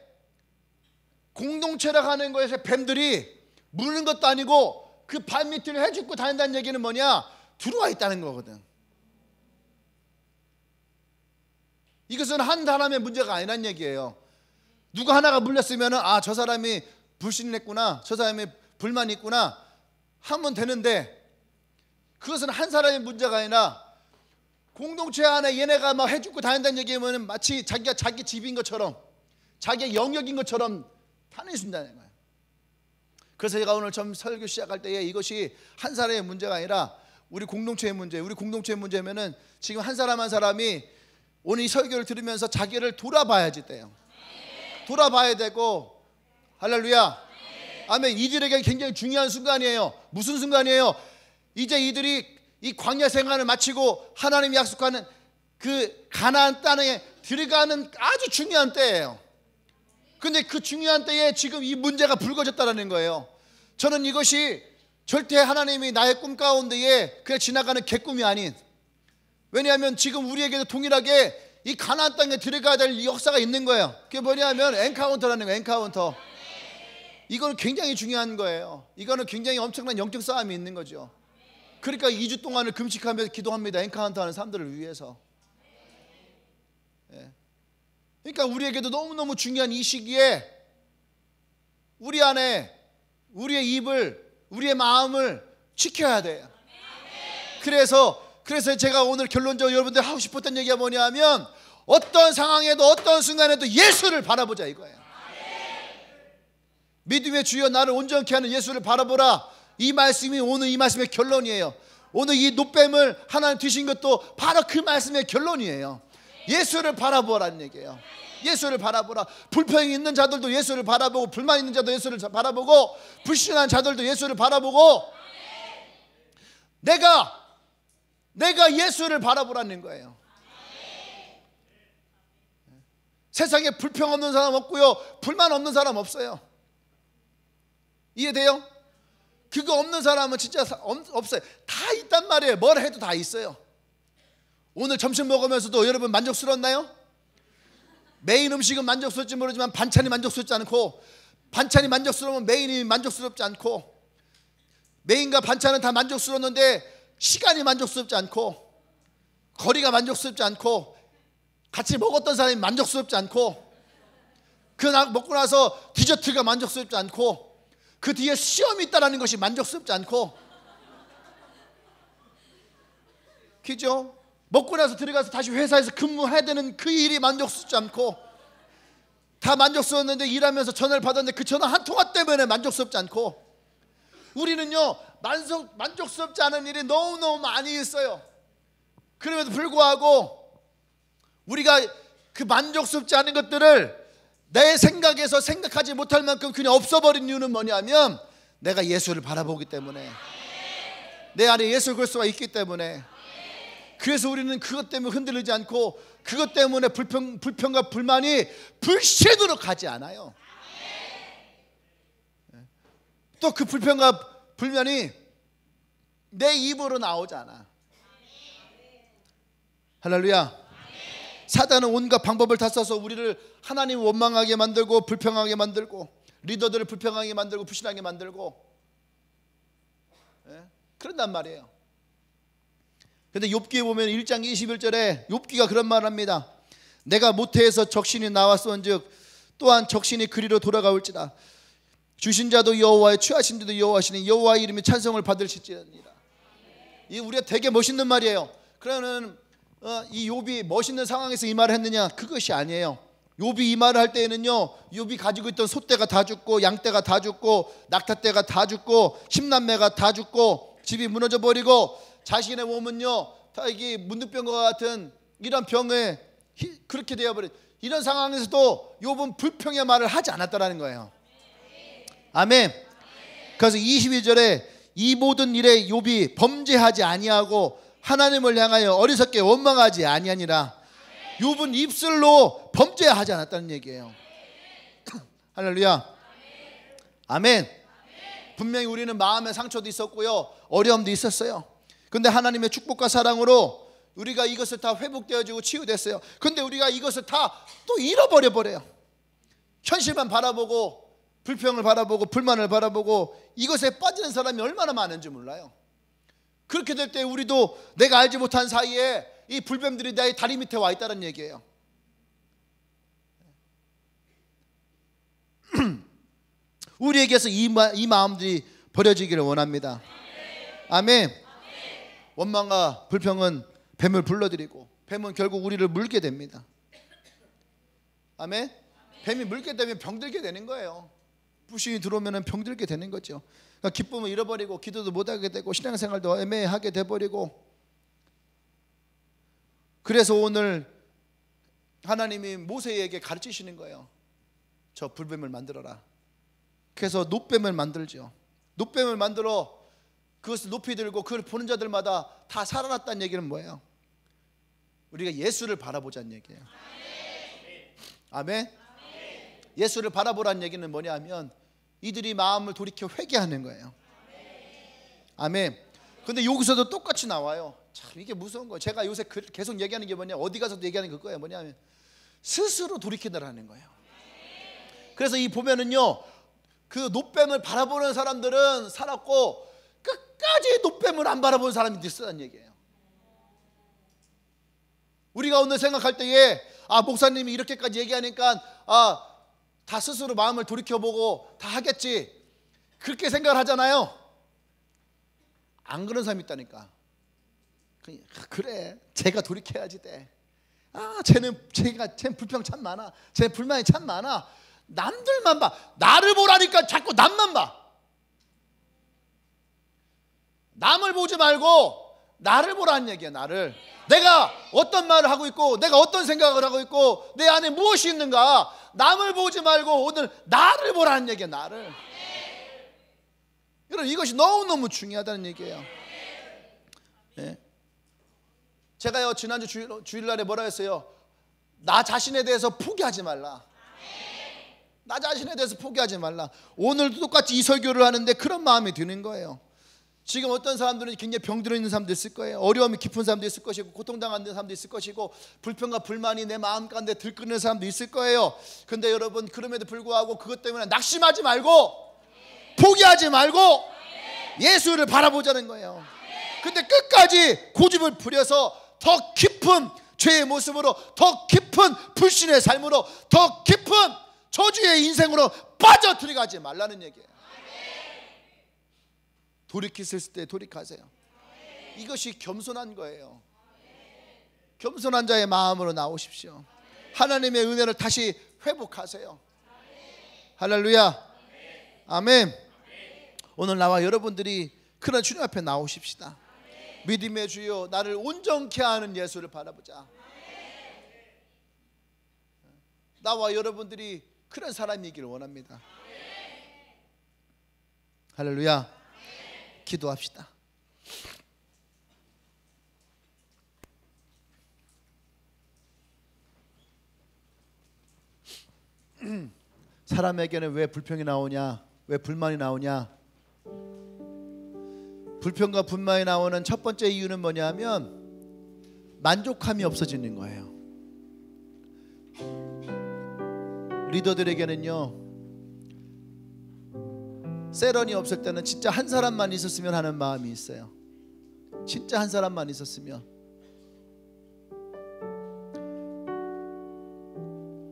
공동체라고 하는 거에서 뱀들이 무는 것도 아니고 그 발밑을 해죽고 다닌다는 얘기는 뭐냐? 들어와 있다는 거거든. 이것은 한 사람의 문제가 아니란 얘기예요. 누가 하나가 물렸으면 아, 저 사람이 불신을 했구나, 저 사람이 불만이 있구나 하면 되는데, 그것은 한 사람의 문제가 아니라 공동체 안에 얘네가 막 해주고 다닌다는 얘기면 마치 자기가 자기 집인 것처럼, 자기의 영역인 것처럼 다니신다는 거예요. 그래서 제가 오늘 처음 설교 시작할 때에 이것이 한 사람의 문제가 아니라 우리 공동체의 문제, 우리 공동체의 문제면은 지금 한 사람 한 사람이 오늘 이 설교를 들으면서 자기를 돌아봐야지 돼요. 돌아봐야 되고, 할렐루야, 아멘. 이들에게 굉장히 중요한 순간이에요. 무슨 순간이에요? 이제 이들이 이 광야 생활을 마치고 하나님이 약속하는 그 가나안 땅에 들어가는 아주 중요한 때예요. 근데 그 중요한 때에 지금 이 문제가 불거졌다는 거예요. 저는 이것이 절대 하나님이 나의 꿈 가운데에 그냥 지나가는 개꿈이 아닌, 왜냐하면 지금 우리에게도 동일하게 이 가나안 땅에 들어가야 될 역사가 있는 거예요. 그게 뭐냐면 엔카운터라는 거예요. 엔카운터. 이거는 굉장히 중요한 거예요. 이거는 굉장히 엄청난 영적 싸움이 있는 거죠. 그러니까 2주 동안을 금식하면서 기도합니다. 엔카운터 하는 사람들을 위해서. 예. 그러니까 우리에게도 너무너무 중요한 이 시기에 우리 안에 우리의 입을, 우리의 마음을 지켜야 돼요. 그래서 제가 오늘 결론적으로 여러분들 하고 싶었던 얘기가 뭐냐면, 어떤 상황에도 어떤 순간에도 예수를 바라보자 이거예요. 믿음의 주여 나를 온전케 하는 예수를 바라보라. 이 말씀이 오늘 이 말씀의 결론이에요. 오늘 이 노뱀을 하나님 드신 것도 바로 그 말씀의 결론이에요. 예수를 바라보라는 얘기예요. 예수를 바라보라. 불평이 있는 자들도 예수를 바라보고, 불만 있는 자도 예수를 바라보고, 불신한 자들도 예수를 바라보고, 내가 예수를 바라보라는 거예요. 세상에 불평 없는 사람 없고요, 불만 없는 사람 없어요. 이해돼요? 그거 없는 사람은 진짜 없어요. 다 있단 말이에요. 뭘 해도 다 있어요. 오늘 점심 먹으면서도 여러분 만족스러웠나요? 메인 음식은 만족스럽지 모르지만 반찬이 만족스럽지 않고, 반찬이 만족스러우면 메인이 만족스럽지 않고, 메인과 반찬은 다 만족스러웠는데 시간이 만족스럽지 않고, 거리가 만족스럽지 않고, 같이 먹었던 사람이 만족스럽지 않고, 그 먹고 나서 디저트가 만족스럽지 않고, 그 뒤에 시험이 있다는 것이 만족스럽지 않고, 그죠? 먹고 나서 들어가서 다시 회사에서 근무해야 되는 그 일이 만족스럽지 않고, 다 만족스러웠는데 일하면서 전화를 받았는데 그 전화 한 통화 때문에 만족스럽지 않고, 우리는요 만족스럽지 않은 일이 너무너무 많이 있어요. 그럼에도 불구하고 우리가 그 만족스럽지 않은 것들을 내 생각에서 생각하지 못할 만큼 그냥 없어버린 이유는 뭐냐면 내가 예수를 바라보기 때문에, 내 안에 예수 그리스도가 있기 때문에. 그래서 우리는 그것 때문에 흔들리지 않고 그것 때문에 불평과 불만이 불씨도록 가지 않아요. 또 그 불평과 불만이 내 입으로 나오잖아. 할렐루야. 사단은 온갖 방법을 다 써서 우리를 하나님 원망하게 만들고 불평하게 만들고 리더들을 불평하게 만들고 불신하게 만들고 그런단 말이에요. 그런데 욥기에 보면 1장 21절에 욥기가 그런 말을 합니다. 내가 모태에서 적신이 나왔은즉 또한 적신이 그리로 돌아가올지다. 주신 자도 여호와의 취하신 자도 여호와시니 여호와의 이름이 찬송을 받으실지니라. 이 우리가 되게 멋있는 말이에요. 그러면 이 욥이 멋있는 상황에서 이 말을 했느냐? 그것이 아니에요. 욥이 이 말을 할 때에는요, 욥이 가지고 있던 소떼가 다 죽고 양떼가 다 죽고 낙타떼가 다 죽고 10남매가 다 죽고 집이 무너져 버리고 자신의 몸은요 다 이게 문둥병과 같은 이런 병에 그렇게 되어버린 이런 상황에서도 욥은 불평의 말을 하지 않았다라는 거예요. 아멘. 그래서 22절에 이 모든 일에 욥이 범죄하지 아니하고 하나님을 향하여 어리석게 원망하지 아니하니라. 욥은 입술로 범죄하지 않았다는 얘기예요. 할렐루야. 아멘. 분명히 우리는 마음의 상처도 있었고요, 어려움도 있었어요. 근데 하나님의 축복과 사랑으로 우리가 이것을 다 회복되어지고 치유됐어요. 근데 우리가 이것을 다 또 잃어버려 버려요. 현실만 바라보고 불평을 바라보고 불만을 바라보고 이것에 빠지는 사람이 얼마나 많은지 몰라요. 그렇게 될 때 우리도 내가 알지 못한 사이에 이 불뱀들이 나의 다리 밑에 와 있다는 얘기예요. 우리에게서 이 마음들이 버려지기를 원합니다. 아멘. 원망과 불평은 뱀을 불러들이고 뱀은 결국 우리를 물게 됩니다. 아멘. 뱀이 물게 되면 병들게 되는 거예요. 불신이 들어오면 병들게 되는 거죠. 그러니까 기쁨을 잃어버리고 기도도 못하게 되고 신앙생활도 애매하게 돼버리고. 그래서 오늘 하나님이 모세에게 가르치시는 거예요. 저 불뱀을 만들어라. 그래서 놋뱀을 만들죠. 놋뱀을 만들어 그것을 높이 들고 그걸 보는 자들마다 다 살아났다는 얘기는 뭐예요? 우리가 예수를 바라보자는 얘기예요. 아멘. 예수를 바라보라는 얘기는 뭐냐면 이들이 마음을 돌이켜 회개하는 거예요. 아멘. 근데 여기서도 똑같이 나와요. 참 이게 무서운 거예요. 제가 요새 계속 얘기하는 게 뭐냐, 어디 가서도 얘기하는 그거예요. 뭐냐면 스스로 돌이키더라는 거예요. 그래서 이 보면은요, 그 놋뱀을 바라보는 사람들은 살았고 끝까지 놋뱀을 안 바라보는 사람이 있었다는 얘기예요. 우리가 오늘 생각할 때에 목사님이 이렇게까지 얘기하니까 다 스스로 마음을 돌이켜보고 다 하겠지, 그렇게 생각을 하잖아요. 안 그런 사람이 있다니까. 그래, 제가 돌이켜야지 돼. 쟤는 불평 참 많아, 쟤 불만이 참 많아. 남들만 봐. 나를 보라니까 자꾸 남만 봐. 남을 보지 말고 나를 보라는 얘기야. 나를. 내가 어떤 말을 하고 있고 내가 어떤 생각을 하고 있고 내 안에 무엇이 있는가. 남을 보지 말고 오늘 나를 보라는 얘기야. 나를. 여러분, 이것이 너무너무 중요하다는 얘기예요. 네. 제가요 지난주 주일날에 뭐라 했어요? 나 자신에 대해서 포기하지 말라. 나 자신에 대해서 포기하지 말라. 오늘도 똑같이 이 설교를 하는데 그런 마음이 드는 거예요. 지금 어떤 사람들은 굉장히 병들어 있는 사람도 있을 거예요. 어려움이 깊은 사람도 있을 것이고 고통당하는 사람도 있을 것이고 불평과 불만이 내 마음 가운데 들끓는 사람도 있을 거예요. 근데 여러분, 그럼에도 불구하고 그것 때문에 낙심하지 말고 포기하지 말고 예수를 바라보자는 거예요. 근데 끝까지 고집을 부려서 더 깊은 죄의 모습으로, 더 깊은 불신의 삶으로, 더 깊은 저주의 인생으로 빠져들어가지 말라는 얘기예요. 돌이키실 때 돌이키세요. 이것이 겸손한 거예요. 겸손한 자의 마음으로 나오십시오. 하나님의 은혜를 다시 회복하세요. 할렐루야. 아멘. 오늘 나와 여러분들이 그러나 주님 앞에 나오십시다. 믿음의 주여, 나를 온전케 하는 예수를 바라보자. 나와 여러분들이 그런 사람이기를 원합니다. 할렐루야. 기도합시다. 사람에게는 왜 불평이 나오냐, 왜 불만이 나오냐? 불평과 불만이 나오는 첫 번째 이유는 뭐냐면 만족함이 없어지는 거예요. 리더들에게는요, 세런이 없을 때는 진짜 한 사람만 있었으면 하는 마음이 있어요. 진짜 한 사람만 있었으면.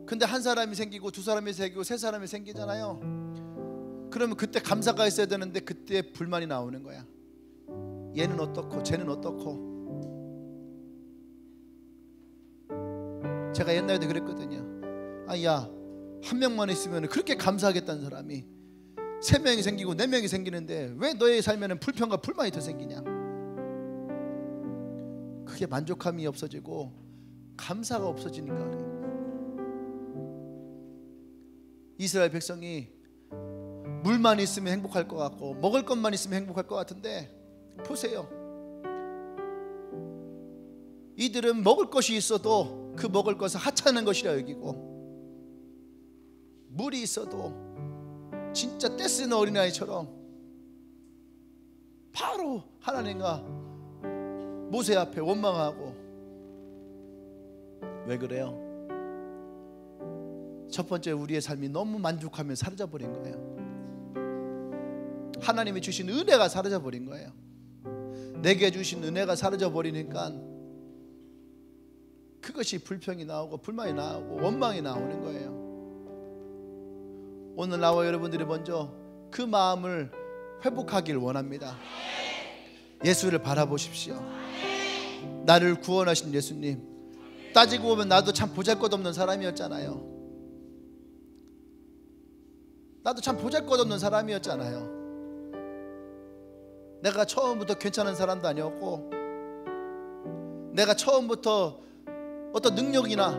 근데 한 사람이 생기고 두 사람이 생기고 세 사람이 생기잖아요. 그러면 그때 감사가 있어야 되는데 그때 불만이 나오는 거야. 얘는 어떻고 쟤는 어떻고. 제가 옛날에도 그랬거든요. 야, 한 명만 있으면 그렇게 감사하겠다는 사람이 세 명이 생기고 네 명이 생기는데 왜 너의 삶에는 불평과 불만이 더 생기냐? 그게 만족함이 없어지고 감사가 없어지니까 그래요. 이스라엘 백성이 물만 있으면 행복할 것 같고 먹을 것만 있으면 행복할 것 같은데 보세요. 이들은 먹을 것이 있어도 그 먹을 것을 하찮은 것이라 여기고, 물이 있어도 진짜 떼쓰는 어린아이처럼 바로 하나님과 모세 앞에 원망하고. 왜 그래요? 첫 번째, 우리의 삶이 너무 만족하며 사라져버린 거예요. 하나님이 주신 은혜가 사라져버린 거예요. 내게 주신 은혜가 사라져버리니까 그것이 불평이 나오고 불만이 나오고 원망이 나오는 거예요. 오늘 나와 여러분들이 먼저 그 마음을 회복하길 원합니다. 예수를 바라보십시오. 나를 구원하신 예수님. 따지고 보면 나도 참 보잘것없는 사람이었잖아요. 나도 참 보잘것없는 사람이었잖아요. 내가 처음부터 괜찮은 사람도 아니었고, 내가 처음부터 어떤 능력이나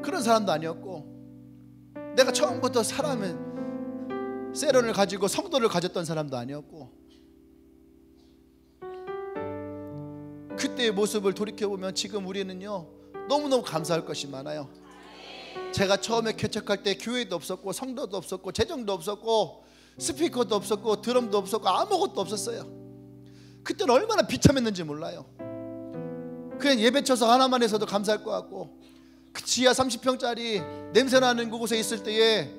그런 사람도 아니었고, 내가 처음부터 사람의 세련을 가지고 성도를 가졌던 사람도 아니었고, 그때의 모습을 돌이켜보면 지금 우리는요 너무너무 감사할 것이 많아요. 제가 처음에 개척할 때 교회도 없었고 성도도 없었고 재정도 없었고 스피커도 없었고 드럼도 없었고 아무것도 없었어요. 그때는 얼마나 비참했는지 몰라요. 그냥 예배쳐서 하나만 해서도 감사할 것 같고, 그 지하 30평짜리 냄새나는 그곳에 있을 때에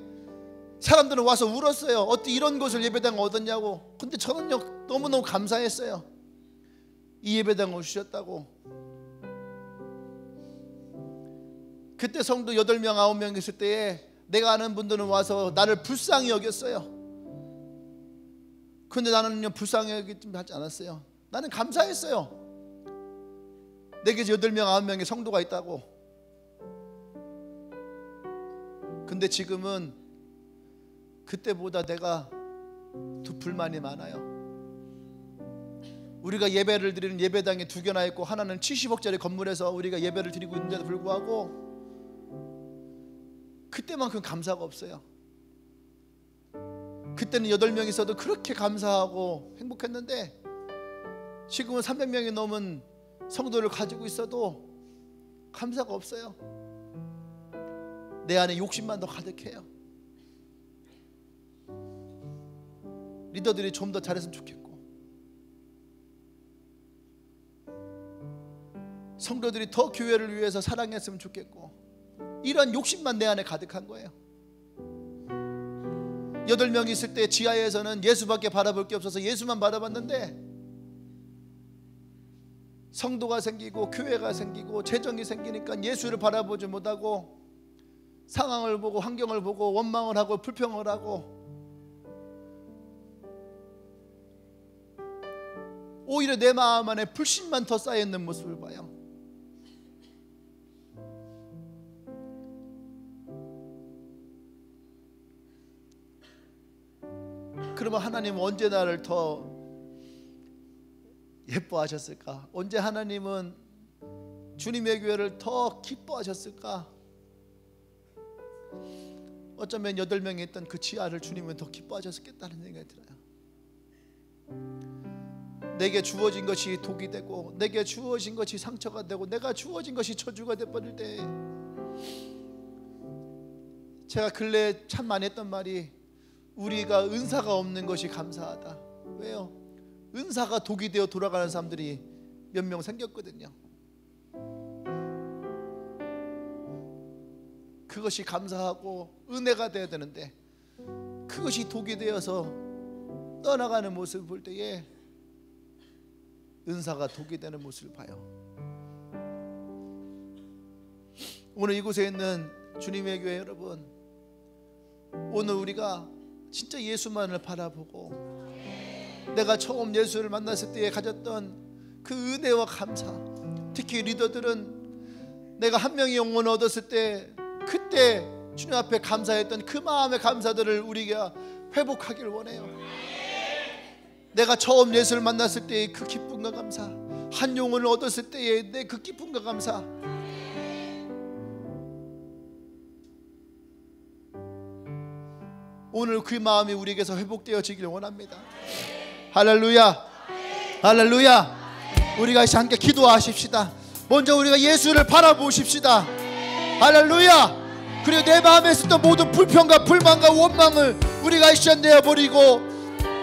사람들은 와서 울었어요. 어떻게 이런 곳을 예배당 얻었냐고. 근데 저는요 너무너무 감사했어요. 이 예배당을 주셨다고. 그때 성도 8명 9명 있을 때에 내가 아는 분들은 와서 나를 불쌍히 여겼어요. 근데 나는요 불쌍히 여기지 않았어요. 나는 감사했어요. 내게 8명 9명의 성도가 있다고. 근데 지금은 그때보다 내가 더 불만이 많아요. 우리가 예배를 드리는 예배당이 2개나 있고 하나는 70억짜리 건물에서 우리가 예배를 드리고 있는데도 불구하고 그때만큼 감사가 없어요. 그때는 8명 있어도 그렇게 감사하고 행복했는데 지금은 300명이 넘은 성도를 가지고 있어도 감사가 없어요. 내 안에 욕심만 더 가득해요. 리더들이 좀 더 잘했으면 좋겠고, 성도들이 더 교회를 위해서 사랑했으면 좋겠고, 이런 욕심만 내 안에 가득한 거예요. 8명이 있을 때 지하에서는 예수밖에 바라볼 게 없어서 예수만 바라봤는데, 성도가 생기고 교회가 생기고 재정이 생기니까 예수를 바라보지 못하고 상황을 보고 환경을 보고 원망을 하고 불평을 하고, 오히려 내 마음 안에 불신만 더 쌓여있는 모습을 봐요. 그러면 하나님은 언제 나를 더 예뻐하셨을까? 언제 하나님은 주님의 교회를 더 기뻐하셨을까? 어쩌면 8명이 있던 그 지하를 주님은 더 기뻐하셨겠다는 생각이 들어요. 내게 주어진 것이 독이 되고, 내게 주어진 것이 상처가 되고, 내가 주어진 것이 저주가 되어버릴 때, 제가 근래에 참 많이 했던 말이, 우리가 은사가 없는 것이 감사하다. 왜요? 은사가 독이 되어 돌아가는 사람들이 몇 명 생겼거든요. 그것이 감사하고 은혜가 되어야 되는데, 그것이 독이 되어서 떠나가는 모습을 볼 때에 은사가 독이 되는 모습을 봐요. 오늘 이곳에 있는 주님의 교회 여러분, 오늘 우리가 진짜 예수만을 바라보고, 내가 처음 예수를 만났을 때에 가졌던 그 은혜와 감사, 특히 리더들은 내가 한 명의 영혼을 얻었을 때 그때 주님 앞에 감사했던 그 마음의 감사들을 우리가 회복하기를 원해요. 내가 처음 예수를 만났을 때의 그 기쁨과 감사, 한 영혼을 얻었을 때의 내 그 기쁨과 감사, 오늘 그 마음이 우리에게서 회복되어지기를 원합니다. 할렐루야, 할렐루야. 우리가 함께 기도하십시다. 먼저 우리가 예수를 바라보십시다. 할렐루야. 그리고 내 마음에 있었던 모든 불평과 불만과 원망을 우리가 이 시간 내어버리고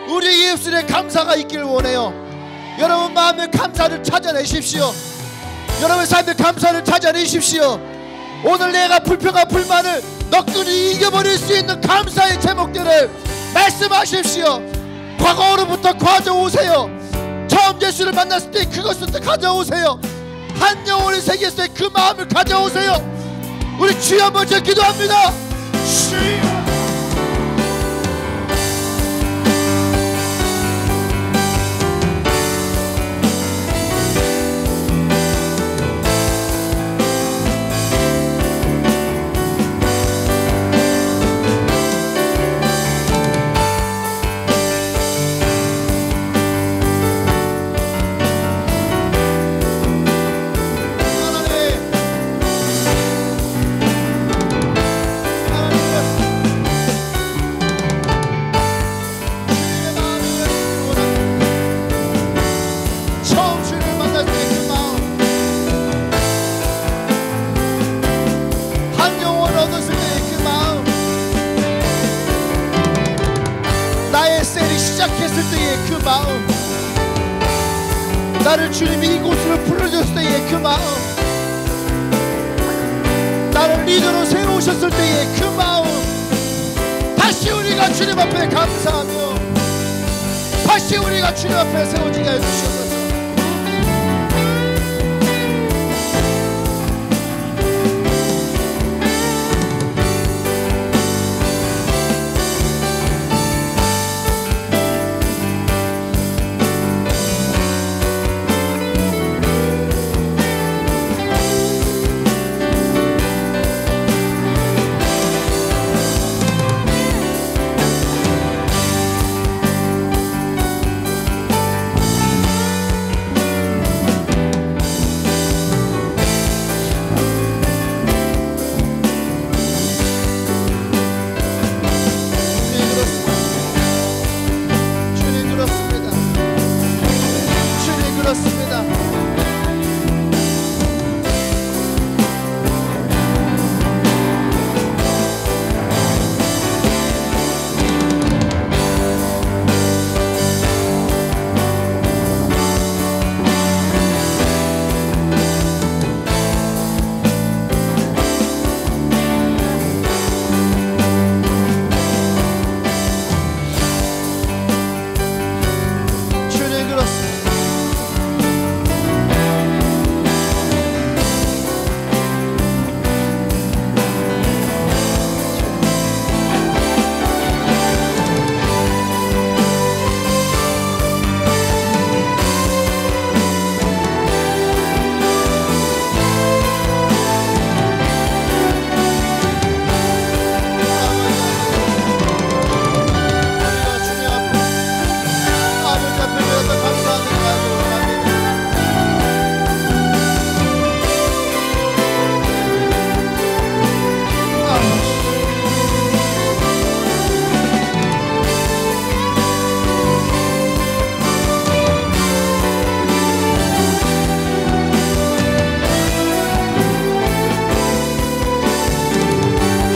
우리 예수의 감사가 있기를 원해요. 여러분 마음의 감사를 찾아내십시오. 여러분 삶의 감사를 찾아내십시오. 오늘 내가 불평과 불만을 넋두리 이겨버릴 수 있는 감사의 제목들을 말씀하십시오. 과거로부터 가져오세요. 처음 예수를 만났을 때 그것부터 가져오세요. 한 영혼을 새겼을 때 그 마음을 가져오세요. 우리 주여 먼저 기도합니다. 주여. 시작했을 때의 그 마음, 나를 주님이 이곳으로 불러줬을 때의 그 마음, 나를 리더로 세우셨을 때의 그 마음, 다시 우리가 주님 앞에 감사하며 다시 우리가 주님 앞에 세워지게 해주시옵소서.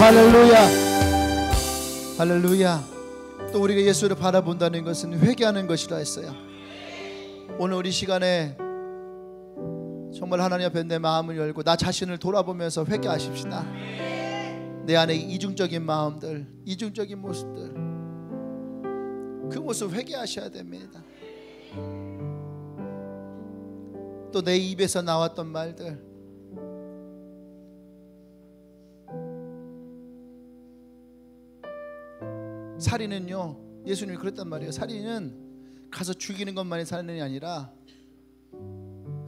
할렐루야. 할렐루야. 또 우리가 예수를 바라본다는 것은 회개하는 것이라 했어요. 오늘 우리 시간에 정말 하나님 앞에 내 마음을 열고 나 자신을 돌아보면서 회개하십시다. 내 안에 이중적인 마음들, 이중적인 모습들, 그 모습 회개하셔야 됩니다. 또 내 입에서 나왔던 말들, 살인은요, 예수님이 그랬단 말이에요. 살인은 가서 죽이는 것만이 살인이 아니라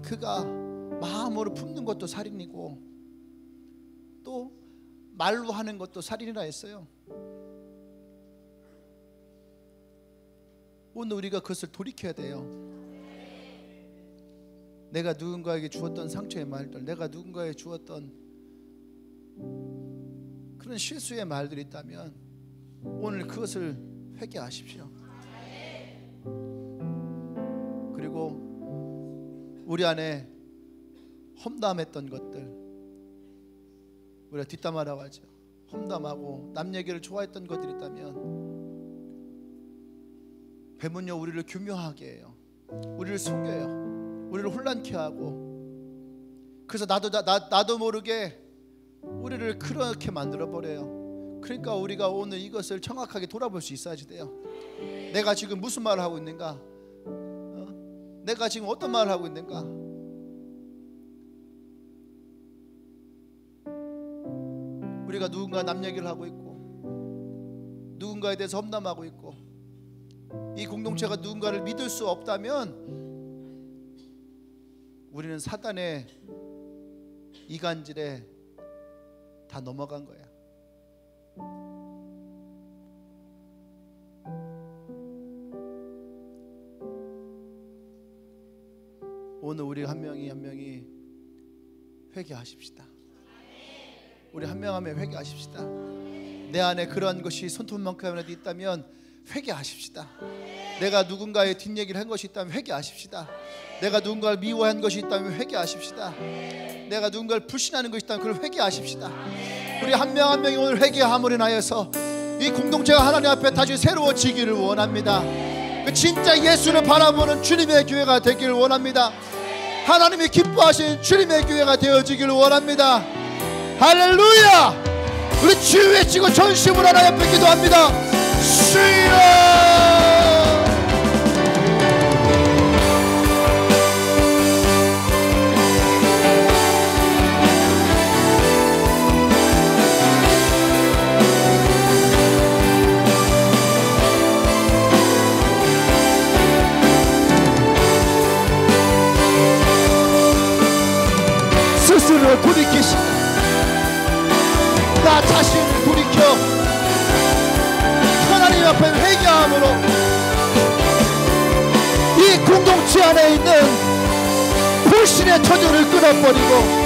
그가 마음으로 품는 것도 살인이고 또 말로 하는 것도 살인이라 했어요. 오늘 우리가 그것을 돌이켜야 돼요. 내가 누군가에게 주었던 상처의 말들, 내가 누군가에게 주었던 그런 실수의 말들이 있다면 오늘 그것을 회개하십시오. 그리고 우리 안에 험담했던 것들, 우리가 뒷담화라고 하죠. 험담하고 남 얘기를 좋아했던 것들이 있다면 뱀은요 우리를 교묘하게 해요. 우리를 속여요. 우리를 혼란케 하고, 그래서 나도 모르게 우리를 그렇게 만들어 버려요. 그러니까 우리가 오늘 이것을 정확하게 돌아볼 수 있어야지 돼요. 내가 지금 무슨 말을 하고 있는가? 내가 지금 어떤 말을 하고 있는가? 우리가 누군가 남 얘기를 하고 있고 누군가에 대해서 험담하고 있고 이 공동체가 누군가를 믿을 수 없다면 우리는 사단의 이간질에 다 넘어간 거야. 오늘 우리 한 명이 한 명이 회개하십시다. 우리 한 명 한 명 회개하십시다. 내 안에 그런 것이 손톱만큼이라도 있다면 회개하십시다. 내가 누군가의 뒷얘기를 한 것이 있다면 회개하십시다. 내가 누군가를 미워한 것이 있다면 회개하십시다. 내가 누군가를 불신하는 것이 있다면 그걸 회개하십시다. 우리 한 명 한 명이 오늘 회개함으로 인하여서 이 공동체가 하나님 앞에 다시 새로워지기를 원합니다. 진짜 예수를 바라보는 주님의 교회가 되기를 원합니다. 하나님이 기뻐하시는 주님의 교회가 되어지기를 원합니다. 할렐루야. 우리 주여 외치고 전심으로 하나님 앞에 기도합니다. 주여. 스스로 돌이키시고 나 자신을 돌이켜 하나님 앞에 회개함으로 이 공동체 안에 있는 불신의 저주를 끊어버리고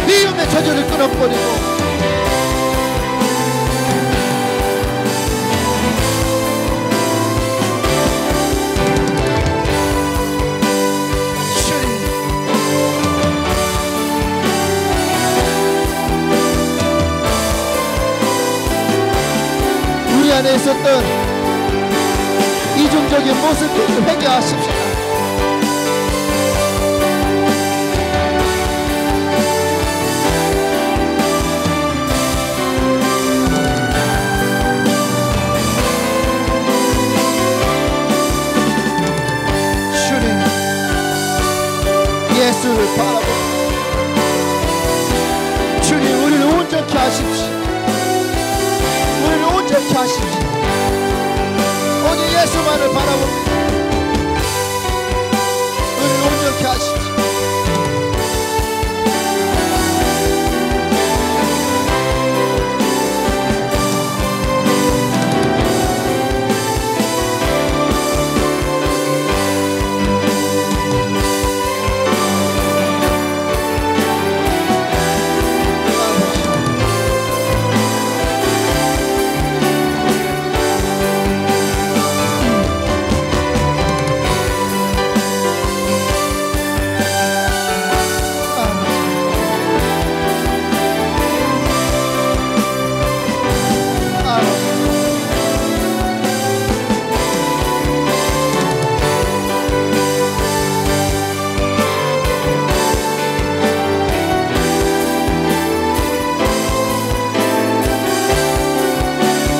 미움의 저주를 끊어버리고 우리 안에 있었던 이중적인 모습을 회개하십시오. 주님, 예수를 바라보고 주님 우리를 온전케 하십시오. 우리를 온전케 하십시오. 오직 예수만을 바라봅니다. 우리를 온전케 하십시오.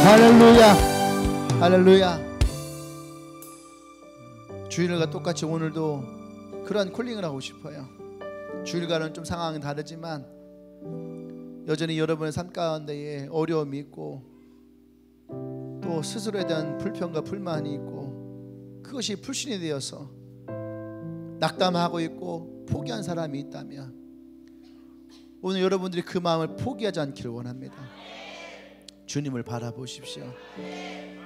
할렐루야, 할렐루야. 주일과 똑같이 오늘도 그러한 콜링을 하고 싶어요. 주일과는 좀 상황은 다르지만 여전히 여러분의 삶 가운데에 어려움이 있고 또 스스로에 대한 불평과 불만이 있고 그것이 불신이 되어서 낙담하고 있고 포기한 사람이 있다면 오늘 여러분들이 그 마음을 포기하지 않기를 원합니다. 주님을 바라보십시오.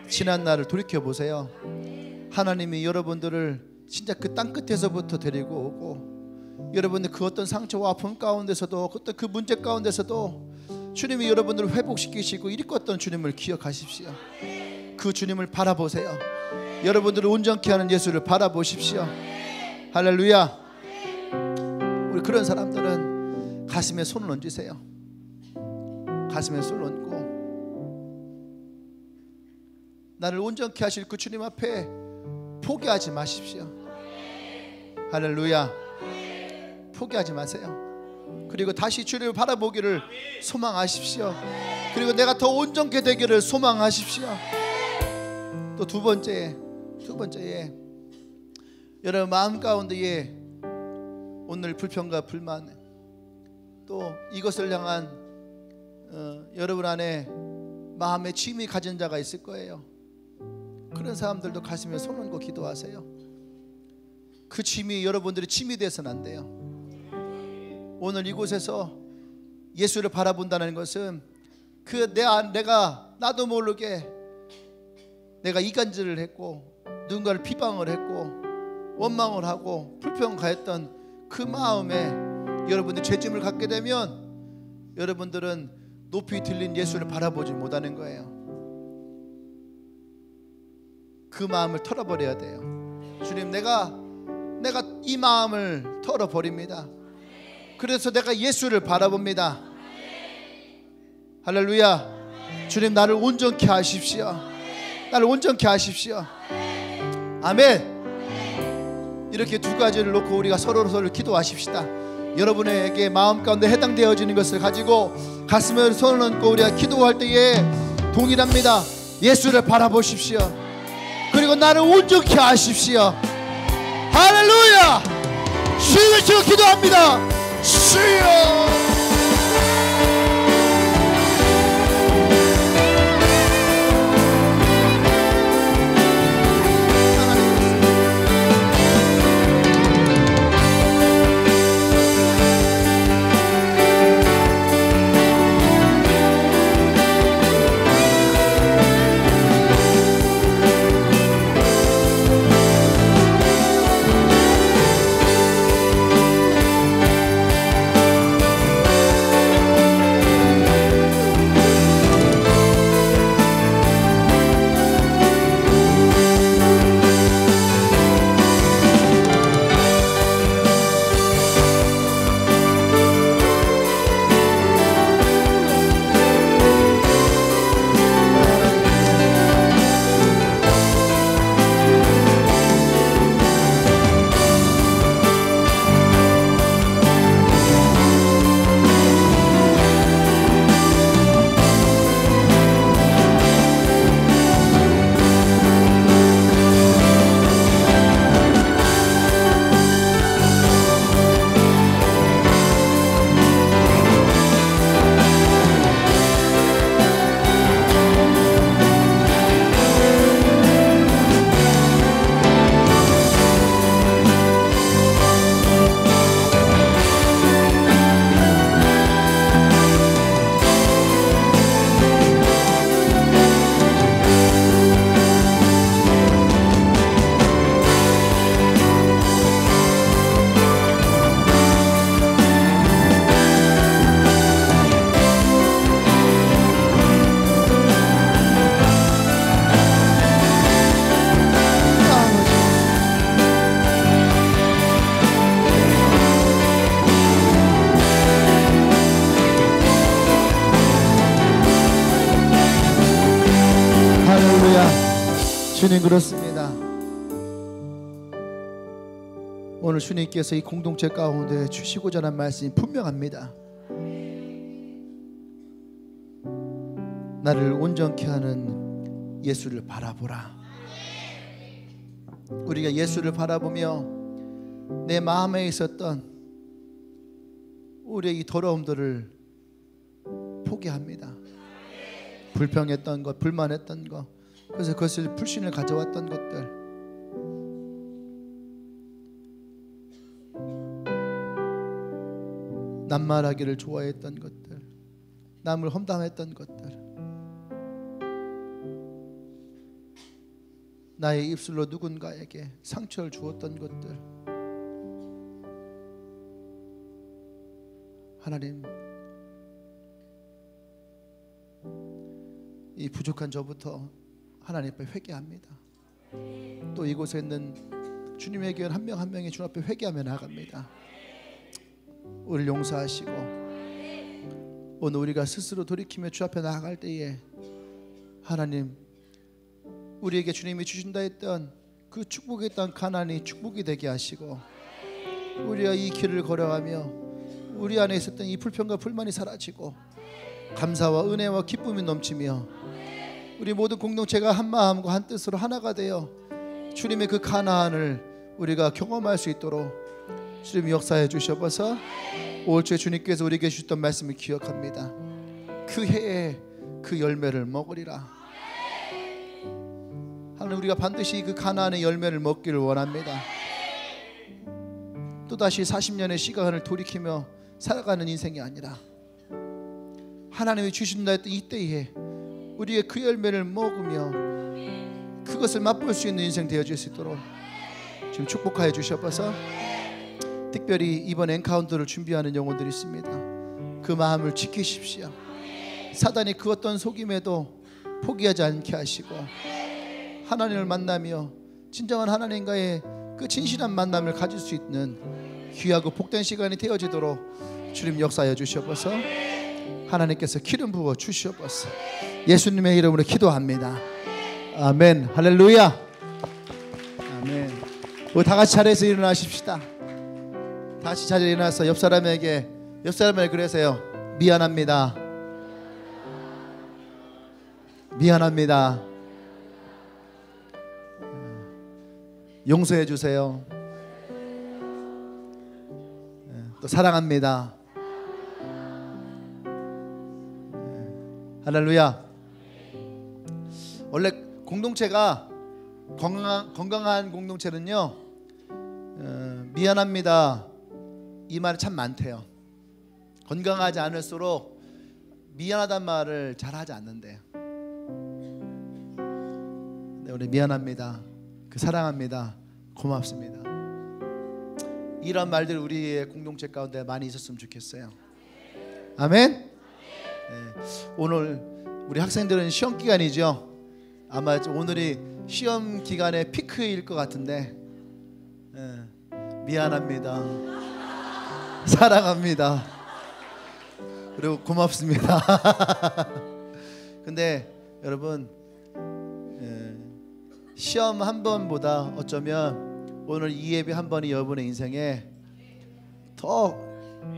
지난 날을 돌이켜보세요. 하나님이 여러분들을 진짜 그 땅끝에서부터 데리고 오고 여러분들 그 어떤 상처와 아픔 가운데서도 어떤 그 문제 가운데서도 주님이 여러분들을 회복시키시고 일으켰던 주님을 기억하십시오. 그 주님을 바라보세요. 여러분들을 온전케 하는 예수를 바라보십시오. 할렐루야. 우리 그런 사람들은 가슴에 손을 얹으세요. 가슴에 손을 얹고 나를 온전케 하실 그 주님 앞에 포기하지 마십시오. 할렐루야. 포기하지 마세요. 그리고 다시 주님을 바라보기를 소망하십시오. 그리고 내가 더 온전케 되기를 소망하십시오. 또 두 번째에 여러분 마음 가운데에 오늘 불평과 불만 또 이것을 향한 여러분 안에 마음의 짐이 가진 자가 있을 거예요. 그런 사람들도 가슴에 손 얹고 기도하세요. 그 짐이 여러분들의 짐이 되어서는 안 돼요. 오늘 이곳에서 예수를 바라본다는 것은 그 내가 나도 모르게 내가 이간질을 했고 누군가를 비방을 했고 원망을 하고 불평가했던 그 마음에 여러분들이 죄짐을 갖게 되면 여러분들은 높이 들린 예수를 바라보지 못하는 거예요. 그 마음을 털어버려야 돼요. 주님, 내가 이 마음을 털어버립니다. 그래서 내가 예수를 바라봅니다. 할렐루야. 주님, 나를 온전케 하십시오. 나를 온전케 하십시오. 아멘. 이렇게 두 가지를 놓고 우리가 서로를 기도하십시다. 여러분에게 마음 가운데 해당되어지는 것을 가지고 가슴에 손을 얹고 우리가 기도할 때에 동일합니다. 예수를 바라보십시오. 그리고 나를 온전케 하십시오. 할렐루야. 주님을 치고 기도합니다. 주여. 주님, 그렇습니다. 오늘 주님께서 이 공동체 가운데 주시고자 하는 말씀이 분명합니다. 나를 온전케 하는 예수를 바라보라. 우리가 예수를 바라보며 내 마음에 있었던 우리의 이 더러움들을 포기합니다. 불평했던 것, 불만했던 것, 그래서 그것을 불신을 가져왔던 것들, 남말하기를 좋아했던 것들, 남을 험담했던 것들, 나의 입술로 누군가에게 상처를 주었던 것들, 하나님, 이 부족한 저부터 하나님 앞에 회개합니다. 또 이곳에 있는 주님의 교회 한 명 한 명이 주님 앞에 회개하며 나아갑니다. 우리를 용서하시고 오늘 우리가 스스로 돌이키며 주 앞에 나아갈 때에 하나님, 우리에게 주님이 주신다 했던 그 축복의 땅 가나안이 축복이 되게 하시고, 우리가 이 길을 걸어가며 우리 안에 있었던 이 불평과 불만이 사라지고 감사와 은혜와 기쁨이 넘치며 우리 모든 공동체가 한 마음과 한 뜻으로 하나가 되어 주님의 그 가나안을 우리가 경험할 수 있도록 주님이 역사해 주셔서 올 초에 주님께서 우리에게 주셨던 말씀을 기억합니다. 그 해에 그 열매를 먹으리라. 하나님, 우리가 반드시 그 가나안의 열매를 먹기를 원합니다. 또다시 40년의 시간을 돌이키며 살아가는 인생이 아니라 하나님이 주신다 했던 이때에 우리의 그 열매를 먹으며 그것을 맛볼 수 있는 인생 되어질 수 있도록 지금 축복하여 주셔서, 특별히 이번 엔카운터를 준비하는 영혼들이 있습니다. 그 마음을 지키십시오. 사단이 그 어떤 속임에도 포기하지 않게 하시고 하나님을 만나며 진정한 하나님과의 그 진실한 만남을 가질 수 있는 귀하고 복된 시간이 되어지도록 주님 역사하여 주시옵소서. 하나님께서 기름 부어 주시옵소서. 예수님의 이름으로 기도합니다. 아멘. 할렐루야. 아멘. 우리 다 같이 자리에서 일어나십시다. 다시 자리에 일어나서 옆 사람에게 그러세요. 미안합니다. 미안합니다. 용서해 주세요. 또 사랑합니다. 할렐루야. 원래 공동체가 건강한 공동체는요, 미안합니다 이 말이 참 많대요. 건강하지 않을수록 미안하단 말을 잘 하지 않는데요. 네, 우리 미안합니다, 그 사랑합니다, 고맙습니다, 이런 말들 우리의 공동체 가운데 많이 있었으면 좋겠어요. 아멘. 네, 오늘 우리 학생들은 시험 기간이죠. 아마 오늘이 시험 기간의 피크일 것 같은데, 미안합니다, 사랑합니다, 그리고 고맙습니다. 근데 여러분, 시험 한 번보다 어쩌면 오늘 이 예배 한 번이 여러분의 인생에 더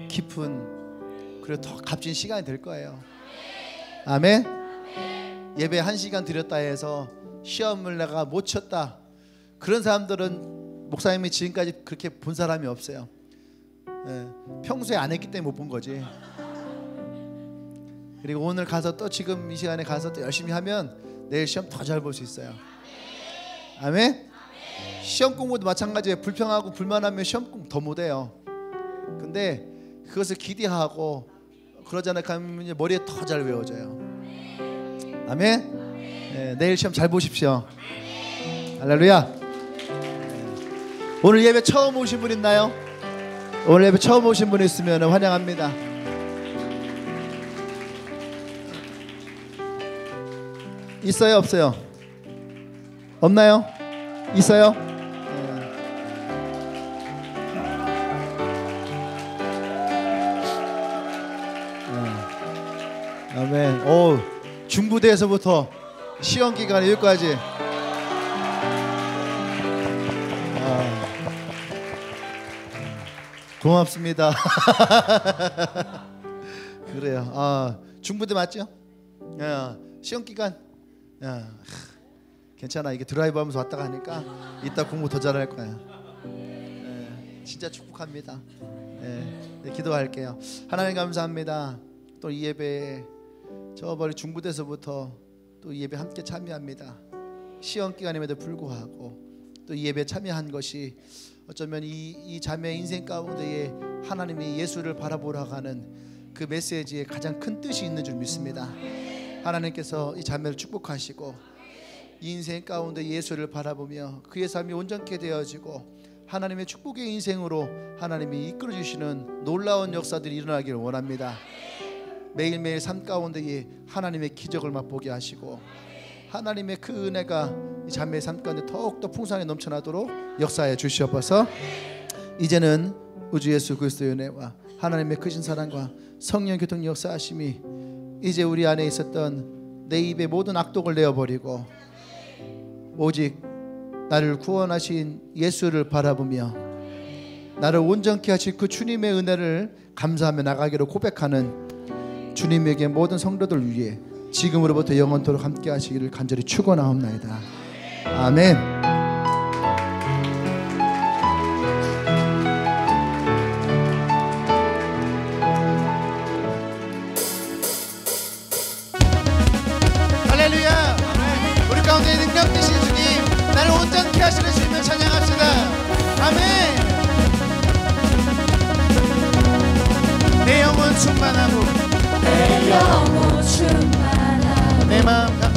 깊은, 그리고 더 값진 시간이 될 거예요. 아멘. 예배 1시간 드렸다 해서 시험을 내가 못 쳤다, 그런 사람들은 목사님이 지금까지 그렇게 본 사람이 없어요. 평소에 안 했기 때문에 못 본 거지. 그리고 오늘 가서 또 지금 이 시간에 가서 또 열심히 하면 내일 시험 더 잘 볼 수 있어요. 아멘. 시험 공부도 마찬가지예요. 불평하고 불만하면 시험 공부 더 못해요. 근데 그것을 기대하고 그러잖아요. 그러면 머리에 더 잘 외워져요. 아멘. 내일 시험 잘 보십시오. 할렐루야. 오늘 예배 처음 오신 분 있나요? 오늘 예배 처음 오신 분 있으면 환영합니다. 있어요, 없어요? 없나요? 있어요? 아멘. 오, 중부대에서부터 시험 기간 여기까지. 고맙습니다. 그래요. 중부대 맞죠? 시험 기간 괜찮아. 이게 드라이브 하면서 왔다 가니까 이따 공부 더 잘할 거야. 진짜 축복합니다. 기도할게요. 하나님 감사합니다. 또 이 예배에 저 멀리 중부대에서부터 또 이 예배 함께 참여합니다. 시험 기간임에도 불구하고 또 이 예배에 참여한 것이 어쩌면 이 자매의 인생 가운데에 하나님이 예수를 바라보라고 하는 그 메시지에 가장 큰 뜻이 있는 줄 믿습니다. 하나님께서 이 자매를 축복하시고 이 인생 가운데 예수를 바라보며 그의 삶이 온전케 되어지고 하나님의 축복의 인생으로 하나님이 이끌어 주시는 놀라운 역사들이 일어나기를 원합니다. 매일매일 삶 가운데에 하나님의 기적을 맛보게 하시고 하나님의 그 은혜가 이 자매의 삶 가운데 더욱더 풍성하게 넘쳐나도록 역사해 주시옵소서. 이제는 우주 예수 그리스도의 은혜와 하나님의 크신 사랑과 성령 교통 역사하심이 이제 우리 안에 있었던 내 입의 모든 악독을 내어버리고 오직 나를 구원하신 예수를 바라보며 나를 온전케 하신 그 주님의 은혜를 감사하며 나가기로 고백하는 주님에게 모든 성도들 위해 지금으로부터 영원토록 함께 하시기를 간절히 축원하옵나이다. 아멘. 할렐루야. 우리 가운데 능력 되신 주님, 나를 온전케 하시는 주님을 찬양합시다. 아멘. 내 영혼 충만하고 내 영혼 충만하고 내 마음